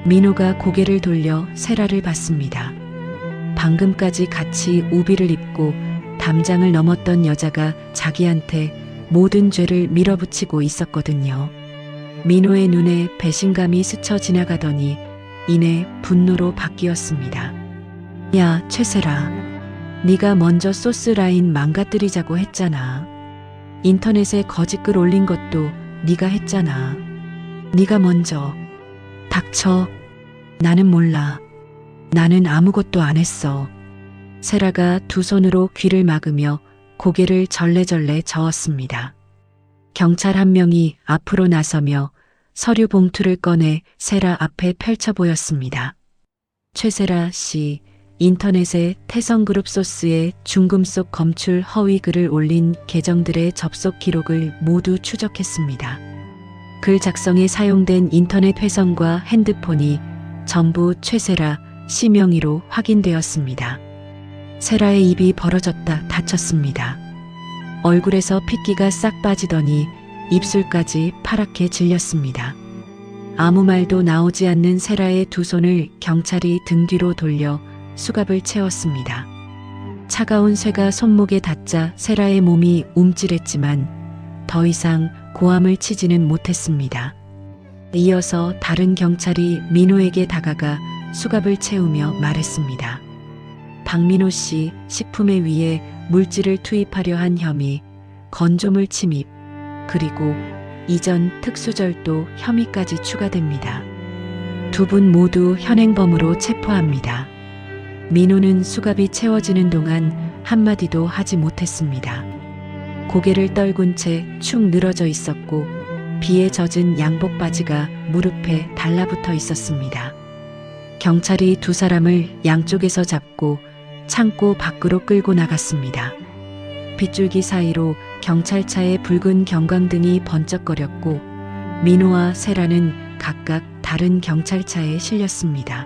민호가 고개를 돌려 세라를 봤습니다. 방금까지 같이 우비를 입고 담장을 넘었던 여자가 자기한테 모든 죄를 밀어붙이고 있었거든요. 민호의 눈에 배신감이 스쳐 지나가더니 이내 분노로 바뀌었습니다. 야, 최세라. 네가 먼저 소스라인 망가뜨리자고 했잖아. 인터넷에 거짓글 올린 것도 네가 했잖아. 네가 먼저. 닥쳐. 나는 몰라. 나는 아무것도 안 했어. 세라가 두 손으로 귀를 막으며 고개를 절레절레 저었습니다. 경찰 한 명이 앞으로 나서며 서류 봉투를 꺼내 세라 앞에 펼쳐 보였습니다. 최세라 씨, 인터넷에 태성그룹 소스에 중금속 검출 허위 글을 올린 계정들의 접속 기록을 모두 추적했습니다. 글 작성에 사용된 인터넷 회선과 핸드폰이 전부 최세라 씨 명의로 확인되었습니다. 세라의 입이 벌어졌다 닫혔습니다. 얼굴에서 핏기가 싹 빠지더니 입술까지 파랗게 질렸습니다. 아무 말도 나오지 않는 세라의 두 손을 경찰이 등 뒤로 돌려 수갑을 채웠습니다. 차가운 쇠가 손목에 닿자 세라의 몸이 움찔했지만 더 이상 고함을 치지는 못했습니다. 이어서 다른 경찰이 민호에게 다가가 수갑을 채우며 말했습니다. 박민호 씨 식품에 위해 물질을 투입하려 한 혐의, 건조물 침입, 그리고 이전 특수절도 혐의까지 추가됩니다. 두 분 모두 현행범으로 체포합니다. 민호는 수갑이 채워지는 동안 한마디도 하지 못했습니다. 고개를 떨군 채 축 늘어져 있었고 비에 젖은 양복 바지가 무릎에 달라붙어 있었습니다. 경찰이 두 사람을 양쪽에서 잡고 창고 밖으로 끌고 나갔습니다. 빗줄기 사이로 경찰차의 붉은 경광등이 번쩍거렸고 민호와 세라는 각각 다른 경찰차에 실렸습니다.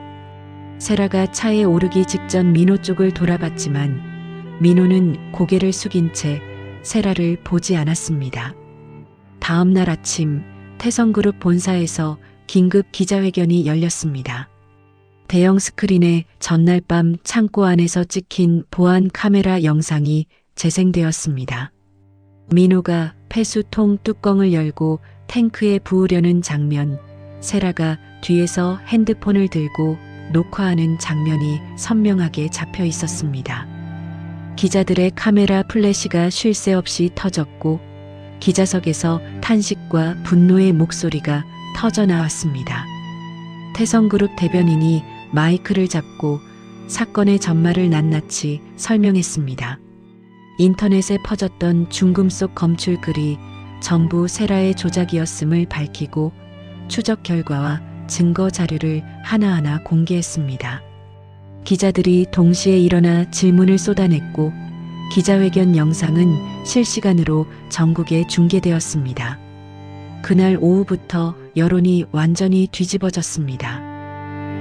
세라가 차에 오르기 직전 민호 쪽을 돌아봤지만 민호는 고개를 숙인 채 세라를 보지 않았습니다. 다음 날 아침 태성그룹 본사에서 긴급 기자회견이 열렸습니다. 대형 스크린에 전날 밤 창고 안에서 찍힌 보안 카메라 영상이 재생되었습니다. 민호가 폐수통 뚜껑을 열고 탱크에 부으려는 장면, 세라가 뒤에서 핸드폰을 들고 녹화하는 장면이 선명하게 잡혀 있었습니다. 기자들의 카메라 플래시가 쉴 새 없이 터졌고 기자석에서 탄식과 분노의 목소리가 터져 나왔습니다. 태성그룹 대변인이 마이크를 잡고 사건의 전말을 낱낱이 설명했습니다. 인터넷에 퍼졌던 중금속 검출 글이 전부 세라의 조작이었음을 밝히고 추적 결과와 증거 자료를 하나하나 공개했습니다. 기자들이 동시에 일어나 질문을 쏟아냈고 기자회견 영상은 실시간으로 전국에 중계되었습니다. 그날 오후부터 여론이 완전히 뒤집어졌습니다.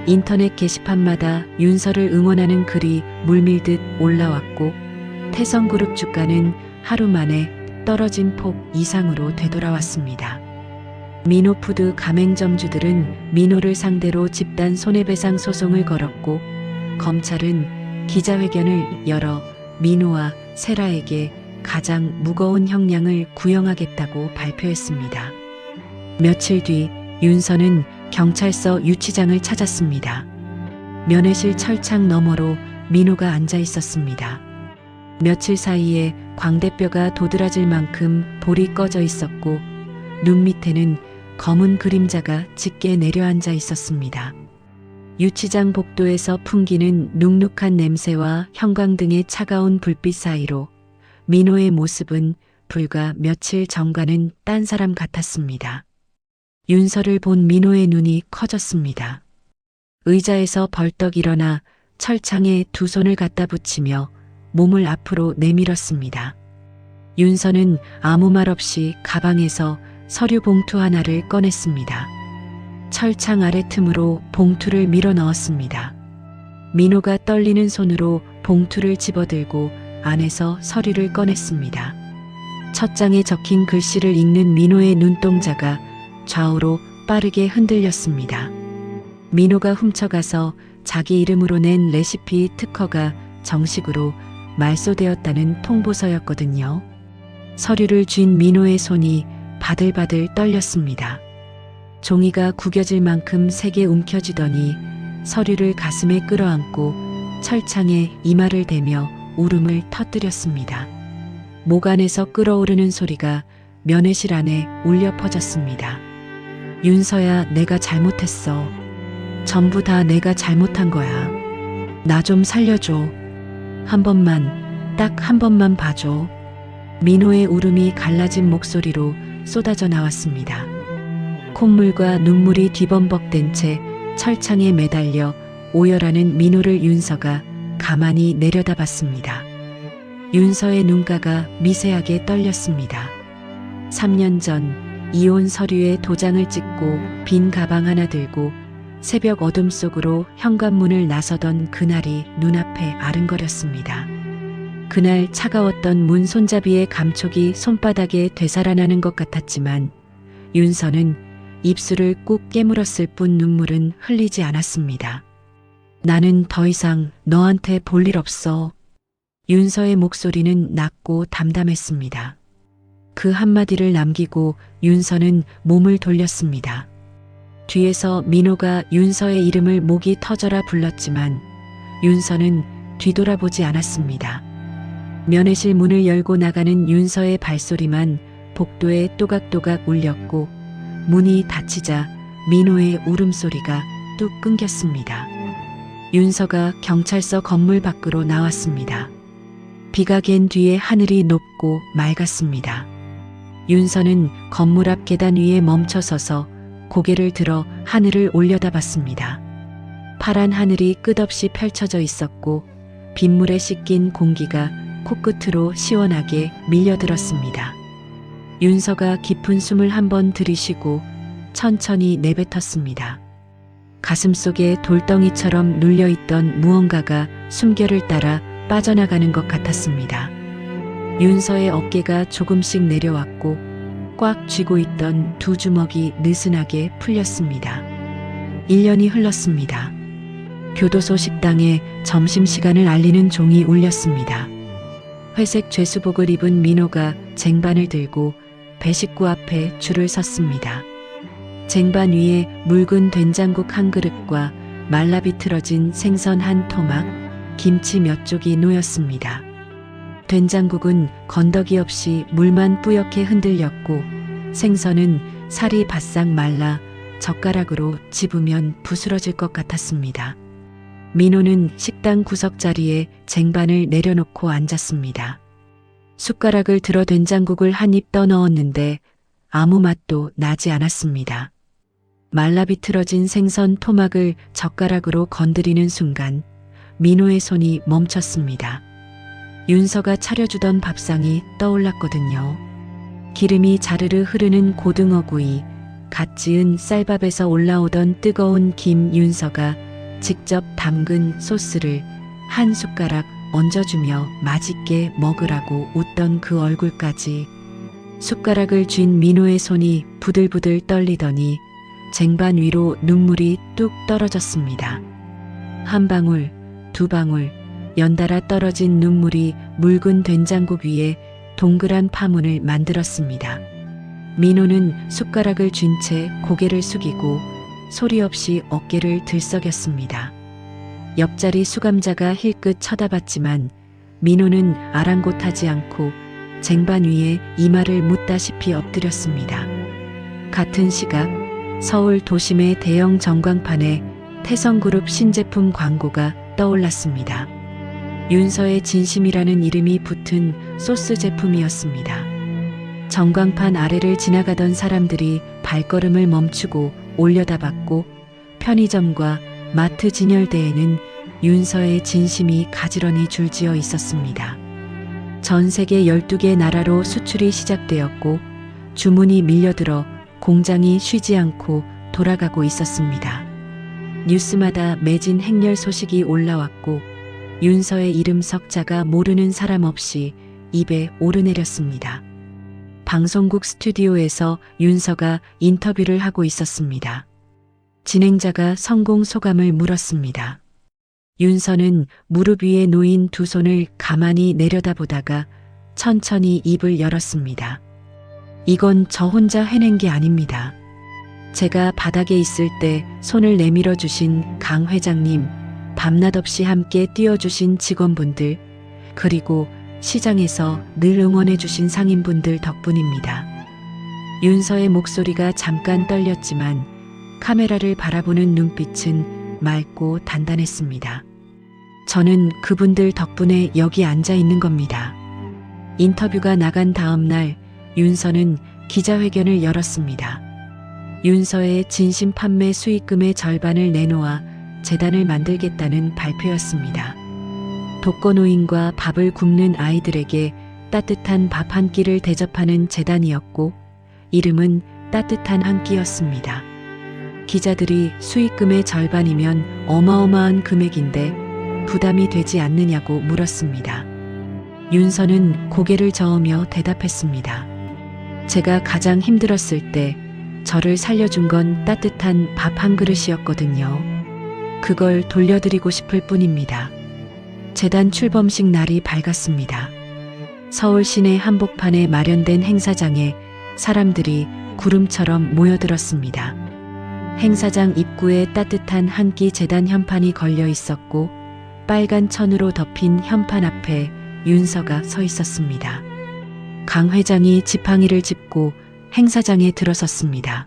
인터넷 게시판마다 윤서를 응원하는 글이 물밀듯 올라왔고 태성그룹 주가는 하루 만에 떨어진 폭 이상으로 되돌아왔습니다. 민호푸드 가맹점주들은 민호를 상대로 집단 손해배상 소송을 걸었고 검찰은 기자회견을 열어 민호와 세라에게 가장 무거운 형량을 구형하겠다고 발표했습니다. 며칠 뒤 윤서는 경찰서 유치장을 찾았습니다. 면회실 철창 너머로 민호가 앉아 있었습니다. 며칠 사이에 광대뼈가 도드라질 만큼 볼이 꺼져 있었고 눈 밑에는 검은 그림자가 짙게 내려앉아 있었습니다. 유치장 복도에서 풍기는 눅눅한 냄새와 형광등의 차가운 불빛 사이로 민호의 모습은 불과 며칠 전과는 딴 사람 같았습니다. 윤서를 본 민호의 눈이 커졌습니다. 의자에서 벌떡 일어나 철창에 두 손을 갖다 붙이며 몸을 앞으로 내밀었습니다. 윤서는 아무 말 없이 가방에서 서류 봉투 하나를 꺼냈습니다. 철창 아래 틈으로 봉투를 밀어 넣었습니다. 민호가 떨리는 손으로 봉투를 집어들고 안에서 서류를 꺼냈습니다. 첫 장에 적힌 글씨를 읽는 민호의 눈동자가 좌우로 빠르게 흔들렸습니다. 민호가 훔쳐가서 자기 이름으로 낸 레시피 특허가 정식으로 말소되었다는 통보서였거든요. 서류를 쥔 민호의 손이 바들바들 떨렸습니다. 종이가 구겨질 만큼 세게 움켜쥐더니 서류를 가슴에 끌어안고 철창에 이마를 대며 울음을 터뜨렸습니다. 목 안에서 끓어오르는 소리가 면회실 안에 울려 퍼졌습니다. 윤서야, 내가 잘못했어. 전부 다 내가 잘못한 거야. 나 좀 살려줘. 한 번만, 딱 한 번만 봐줘. 민호의 울음이 갈라진 목소리로 쏟아져 나왔습니다. 콧물과 눈물이 뒤범벅된 채 철창에 매달려 오열하는 민호를 윤서가 가만히 내려다봤습니다. 윤서의 눈가가 미세하게 떨렸습니다. 3년 전 이혼 서류에 도장을 찍고 빈 가방 하나 들고 새벽 어둠 속으로 현관문을 나서던 그날이 눈앞에 아른거렸습니다. 그날 차가웠던 문 손잡이의 감촉이 손바닥에 되살아나는 것 같았지만 윤서는 입술을 꾹 깨물었을 뿐 눈물은 흘리지 않았습니다. 나는 더 이상 너한테 볼 일 없어. 윤서의 목소리는 낮고 담담했습니다. 그 한마디를 남기고 윤서는 몸을 돌렸습니다. 뒤에서 민호가 윤서의 이름을 목이 터져라 불렀지만 윤서는 뒤돌아보지 않았습니다. 면회실 문을 열고 나가는 윤서의 발소리만 복도에 또각또각 울렸고 문이 닫히자 민호의 울음소리가 뚝 끊겼습니다. 윤서가 경찰서 건물 밖으로 나왔습니다. 비가 갠 뒤에 하늘이 높고 맑았습니다. 윤서는 건물 앞 계단 위에 멈춰서서 고개를 들어 하늘을 올려다봤습니다. 파란 하늘이 끝없이 펼쳐져 있었고 빗물에 씻긴 공기가 코끝으로 시원하게 밀려들었습니다. 윤서가 깊은 숨을 한번 들이쉬고 천천히 내뱉었습니다. 가슴속에 돌덩이처럼 눌려있던 무언가가 숨결을 따라 빠져나가는 것 같았습니다. 윤서의 어깨가 조금씩 내려왔고 꽉 쥐고 있던 두 주먹이 느슨하게 풀렸습니다. 1년이 흘렀습니다. 교도소 식당에 점심시간을 알리는 종이 울렸습니다. 회색 죄수복을 입은 민호가 쟁반을 들고 배식구 앞에 줄을 섰습니다. 쟁반 위에 묽은 된장국 한 그릇과 말라 비틀어진 생선 한 토막, 김치 몇 쪽이 놓였습니다. 된장국은 건더기 없이 물만 뿌옇게 흔들렸고 생선은 살이 바싹 말라 젓가락으로 집으면 부스러질 것 같았습니다. 민호는 식당 구석자리에 쟁반을 내려놓고 앉았습니다. 숟가락을 들어 된장국을 한 입 떠넣었는데 아무 맛도 나지 않았습니다. 말라 비틀어진 생선 토막을 젓가락으로 건드리는 순간 민호의 손이 멈췄습니다. 윤서가 차려주던 밥상이 떠올랐거든요. 기름이 자르르 흐르는 고등어구이, 갓 지은 쌀밥에서 올라오던 뜨거운 김, 윤서가 직접 담근 소스를 한 숟가락 얹어주며 맛있게 먹으라고 웃던 그 얼굴까지. 숟가락을 쥔 민호의 손이 부들부들 떨리더니 쟁반 위로 눈물이 뚝 떨어졌습니다. 한 방울, 두 방울, 연달아 떨어진 눈물이 묽은 된장국 위에 동그란 파문을 만들었습니다. 민호는 숟가락을 쥔 채 고개를 숙이고 소리 없이 어깨를 들썩였습니다. 옆자리 수감자가 힐끗 쳐다봤지만 민호는 아랑곳하지 않고 쟁반 위에 이마를 묻다시피 엎드렸습니다. 같은 시각 서울 도심의 대형 전광판에 태성그룹 신제품 광고가 떠올랐습니다. 윤서의 진심이라는 이름이 붙은 소스 제품이었습니다. 전광판 아래를 지나가던 사람들이 발걸음을 멈추고 올려다봤고 편의점과 마트 진열대에는 윤서의 진심이 가지런히 줄지어 있었습니다. 전 세계 12개 나라로 수출이 시작되었고 주문이 밀려들어 공장이 쉬지 않고 돌아가고 있었습니다. 뉴스마다 매진 행렬 소식이 올라왔고 윤서의 이름 석자가 모르는 사람 없이 입에 오르내렸습니다. 방송국 스튜디오에서 윤서가 인터뷰를 하고 있었습니다. 진행자가 성공 소감을 물었습니다. 윤서는 무릎 위에 놓인 두 손을 가만히 내려다보다가 천천히 입을 열었습니다. 이건 저 혼자 해낸 게 아닙니다. 제가 바닥에 있을 때 손을 내밀어 주신 강 회장님, 밤낮 없이 함께 뛰어주신 직원분들, 그리고 시장에서 늘 응원해 주신 상인분들 덕분입니다. 윤서의 목소리가 잠깐 떨렸지만 카메라를 바라보는 눈빛은 맑고 단단했습니다. 저는 그분들 덕분에 여기 앉아 있는 겁니다. 인터뷰가 나간 다음 날 윤서는 기자회견을 열었습니다. 윤서의 진심 판매 수익금의 절반을 내놓아 재단을 만들겠다는 발표였습니다. 독거노인과 밥을 굶는 아이들에게 따뜻한 밥 한 끼를 대접하는 재단이었고 이름은 따뜻한 한 끼였습니다. 기자들이 수익금의 절반이면 어마어마한 금액인데 부담이 되지 않느냐고 물었습니다. 윤서는 고개를 저으며 대답했습니다. 제가 가장 힘들었을 때 저를 살려준 건 따뜻한 밥 한 그릇이었거든요. 그걸 돌려드리고 싶을 뿐입니다. 재단 출범식 날이 밝았습니다. 서울 시내 한복판에 마련된 행사장에 사람들이 구름처럼 모여들었습니다. 행사장 입구에 따뜻한 한 끼 재단 현판이 걸려 있었고 빨간 천으로 덮인 현판 앞에 윤서가 서 있었습니다. 강 회장이 지팡이를 짚고 행사장에 들어섰습니다.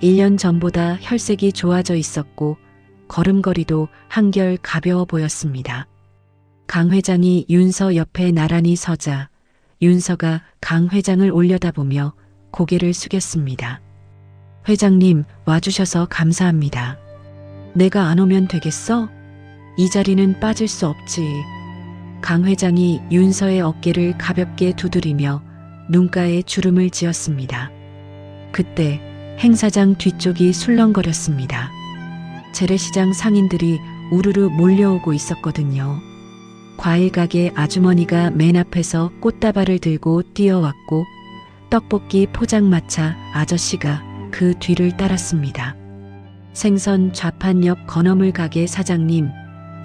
1년 전보다 혈색이 좋아져 있었고 걸음걸이도 한결 가벼워 보였습니다. 강 회장이 윤서 옆에 나란히 서자 윤서가 강 회장을 올려다보며 고개를 숙였습니다. 회장님, 와주셔서 감사합니다. 내가 안 오면 되겠어? 이 자리는 빠질 수 없지. 강 회장이 윤서의 어깨를 가볍게 두드리며 눈가에 주름을 지었습니다. 그때 행사장 뒤쪽이 술렁거렸습니다. 재래시장 상인들이 우르르 몰려오고 있었거든요. 과일 가게 아주머니가 맨 앞에서 꽃다발을 들고 뛰어왔고 떡볶이 포장마차 아저씨가 그 뒤를 따랐습니다. 생선 좌판 옆 건어물 가게 사장님,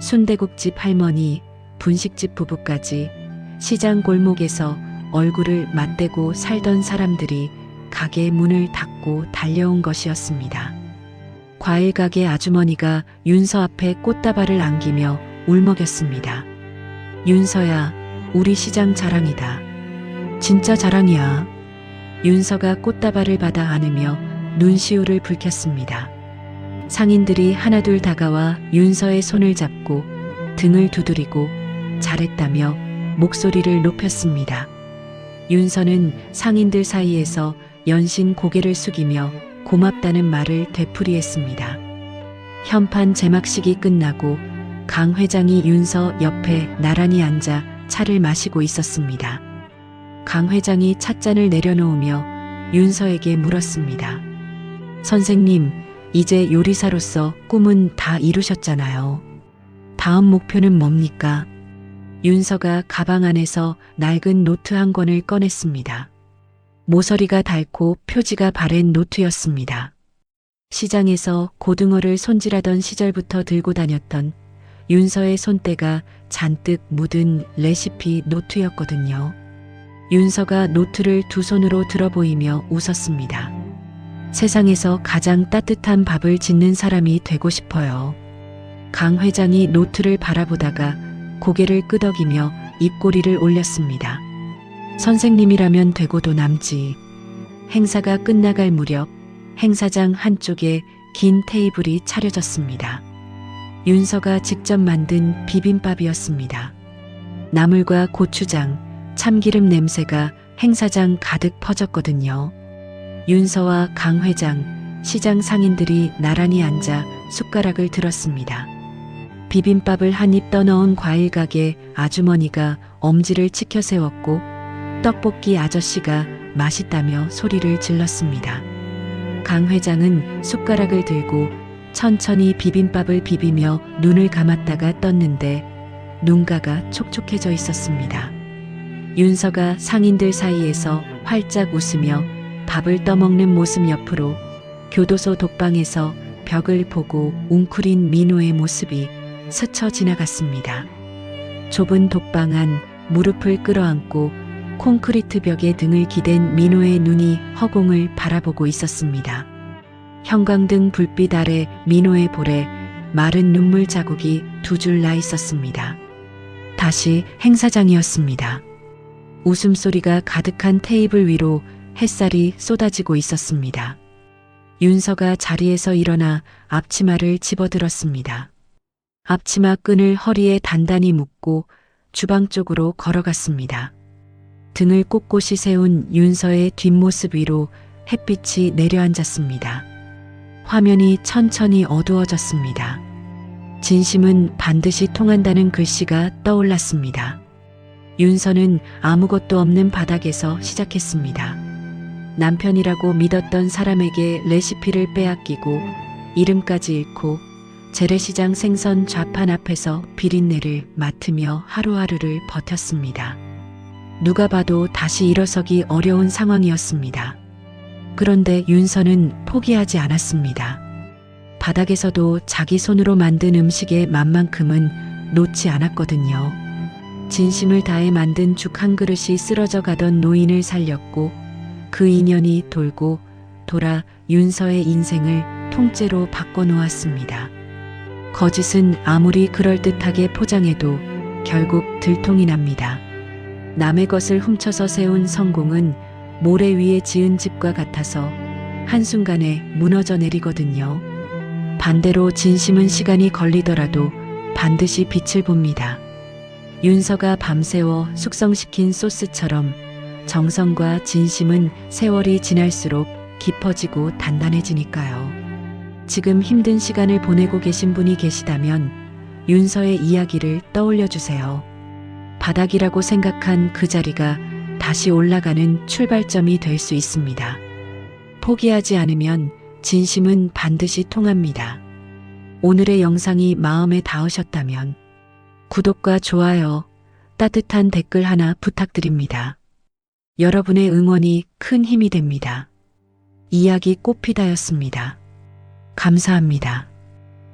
순대국집 할머니, 분식집 부부까지 시장 골목에서 얼굴을 맞대고 살던 사람들이 가게 문을 닫고 달려온 것이었습니다. 과일 가게 아주머니가 윤서 앞에 꽃다발을 안기며 울먹였습니다. 윤서야, 우리 시장 자랑이다. 진짜 자랑이야. 윤서가 꽃다발을 받아 안으며 눈시울을 붉혔습니다. 상인들이 하나둘 다가와 윤서의 손을 잡고 등을 두드리고 잘했다며 목소리를 높였습니다. 윤서는 상인들 사이에서 연신 고개를 숙이며 고맙다는 말을 되풀이했습니다. 현판 제막식이 끝나고 강 회장이 윤서 옆에 나란히 앉아 차를 마시고 있었습니다. 강 회장이 찻잔을 내려놓으며 윤서에게 물었습니다. 선생님, 이제 요리사로서 꿈은 다 이루셨잖아요. 다음 목표는 뭡니까? 윤서가 가방 안에서 낡은 노트 한 권을 꺼냈습니다. 모서리가 닳고 표지가 바랜 노트였습니다. 시장에서 고등어를 손질하던 시절부터 들고 다녔던 윤서의 손때가 잔뜩 묻은 레시피 노트였거든요. 윤서가 노트를 두 손으로 들어 보이며 웃었습니다. 세상에서 가장 따뜻한 밥을 짓는 사람이 되고 싶어요. 강 회장이 노트를 바라보다가 고개를 끄덕이며 입꼬리를 올렸습니다. 선생님이라면 되고도 남지. 행사가 끝나갈 무렵 행사장 한쪽에 긴 테이블이 차려졌습니다. 윤서가 직접 만든 비빔밥이었습니다. 나물과 고추장, 참기름 냄새가 행사장 가득 퍼졌거든요. 윤서와 강 회장, 시장 상인들이 나란히 앉아 숟가락을 들었습니다. 비빔밥을 한 입 떠넣은 과일 가게 아주머니가 엄지를 치켜 세웠고 떡볶이 아저씨가 맛있다며 소리를 질렀습니다. 강 회장은 숟가락을 들고 천천히 비빔밥을 비비며 눈을 감았다가 떴는데 눈가가 촉촉해져 있었습니다. 윤서가 상인들 사이에서 활짝 웃으며 밥을 떠먹는 모습 옆으로 교도소 독방에서 벽을 보고 웅크린 민호의 모습이 스쳐 지나갔습니다. 좁은 독방 안 무릎을 끌어안고 콘크리트 벽에 등을 기댄 민호의 눈이 허공을 바라보고 있었습니다. 형광등 불빛 아래 민호의 볼에 마른 눈물 자국이 두 줄 나 있었습니다. 다시 행사장이었습니다. 웃음소리가 가득한 테이블 위로 햇살이 쏟아지고 있었습니다. 윤서가 자리에서 일어나 앞치마를 집어들었습니다. 앞치마 끈을 허리에 단단히 묶고 주방 쪽으로 걸어갔습니다. 등을 꼿꼿이 세운 윤서의 뒷모습 위로 햇빛이 내려앉았습니다. 화면이 천천히 어두워졌습니다. 진심은 반드시 통한다는 글씨가 떠올랐습니다. 윤서는 아무것도 없는 바닥에서 시작했습니다. 남편이라고 믿었던 사람에게 레시피를 빼앗기고 이름까지 잃고 재래시장 생선 좌판 앞에서 비린내를 맡으며 하루하루를 버텼습니다. 누가 봐도 다시 일어서기 어려운 상황이었습니다. 그런데 윤서는 포기하지 않았습니다. 바닥에서도 자기 손으로 만든 음식의 맛만큼은 놓지 않았거든요. 진심을 다해 만든 죽 한 그릇이 쓰러져 가던 노인을 살렸고 그 인연이 돌고 돌아 윤서의 인생을 통째로 바꿔놓았습니다. 거짓은 아무리 그럴듯하게 포장해도 결국 들통이 납니다. 남의 것을 훔쳐서 세운 성공은 모래 위에 지은 집과 같아서 한순간에 무너져 내리거든요. 반대로 진심은 시간이 걸리더라도 반드시 빛을 봅니다. 윤서가 밤새워 숙성시킨 소스처럼 정성과 진심은 세월이 지날수록 깊어지고 단단해지니까요. 지금 힘든 시간을 보내고 계신 분이 계시다면 윤서의 이야기를 떠올려 주세요. 바닥이라고 생각한 그 자리가 다시 올라가는 출발점이 될 수 있습니다. 포기하지 않으면 진심은 반드시 통합니다. 오늘의 영상이 마음에 닿으셨다면 구독과 좋아요, 따뜻한 댓글 하나 부탁드립니다. 여러분의 응원이 큰 힘이 됩니다. 이야기 꽃피다였습니다. 감사합니다.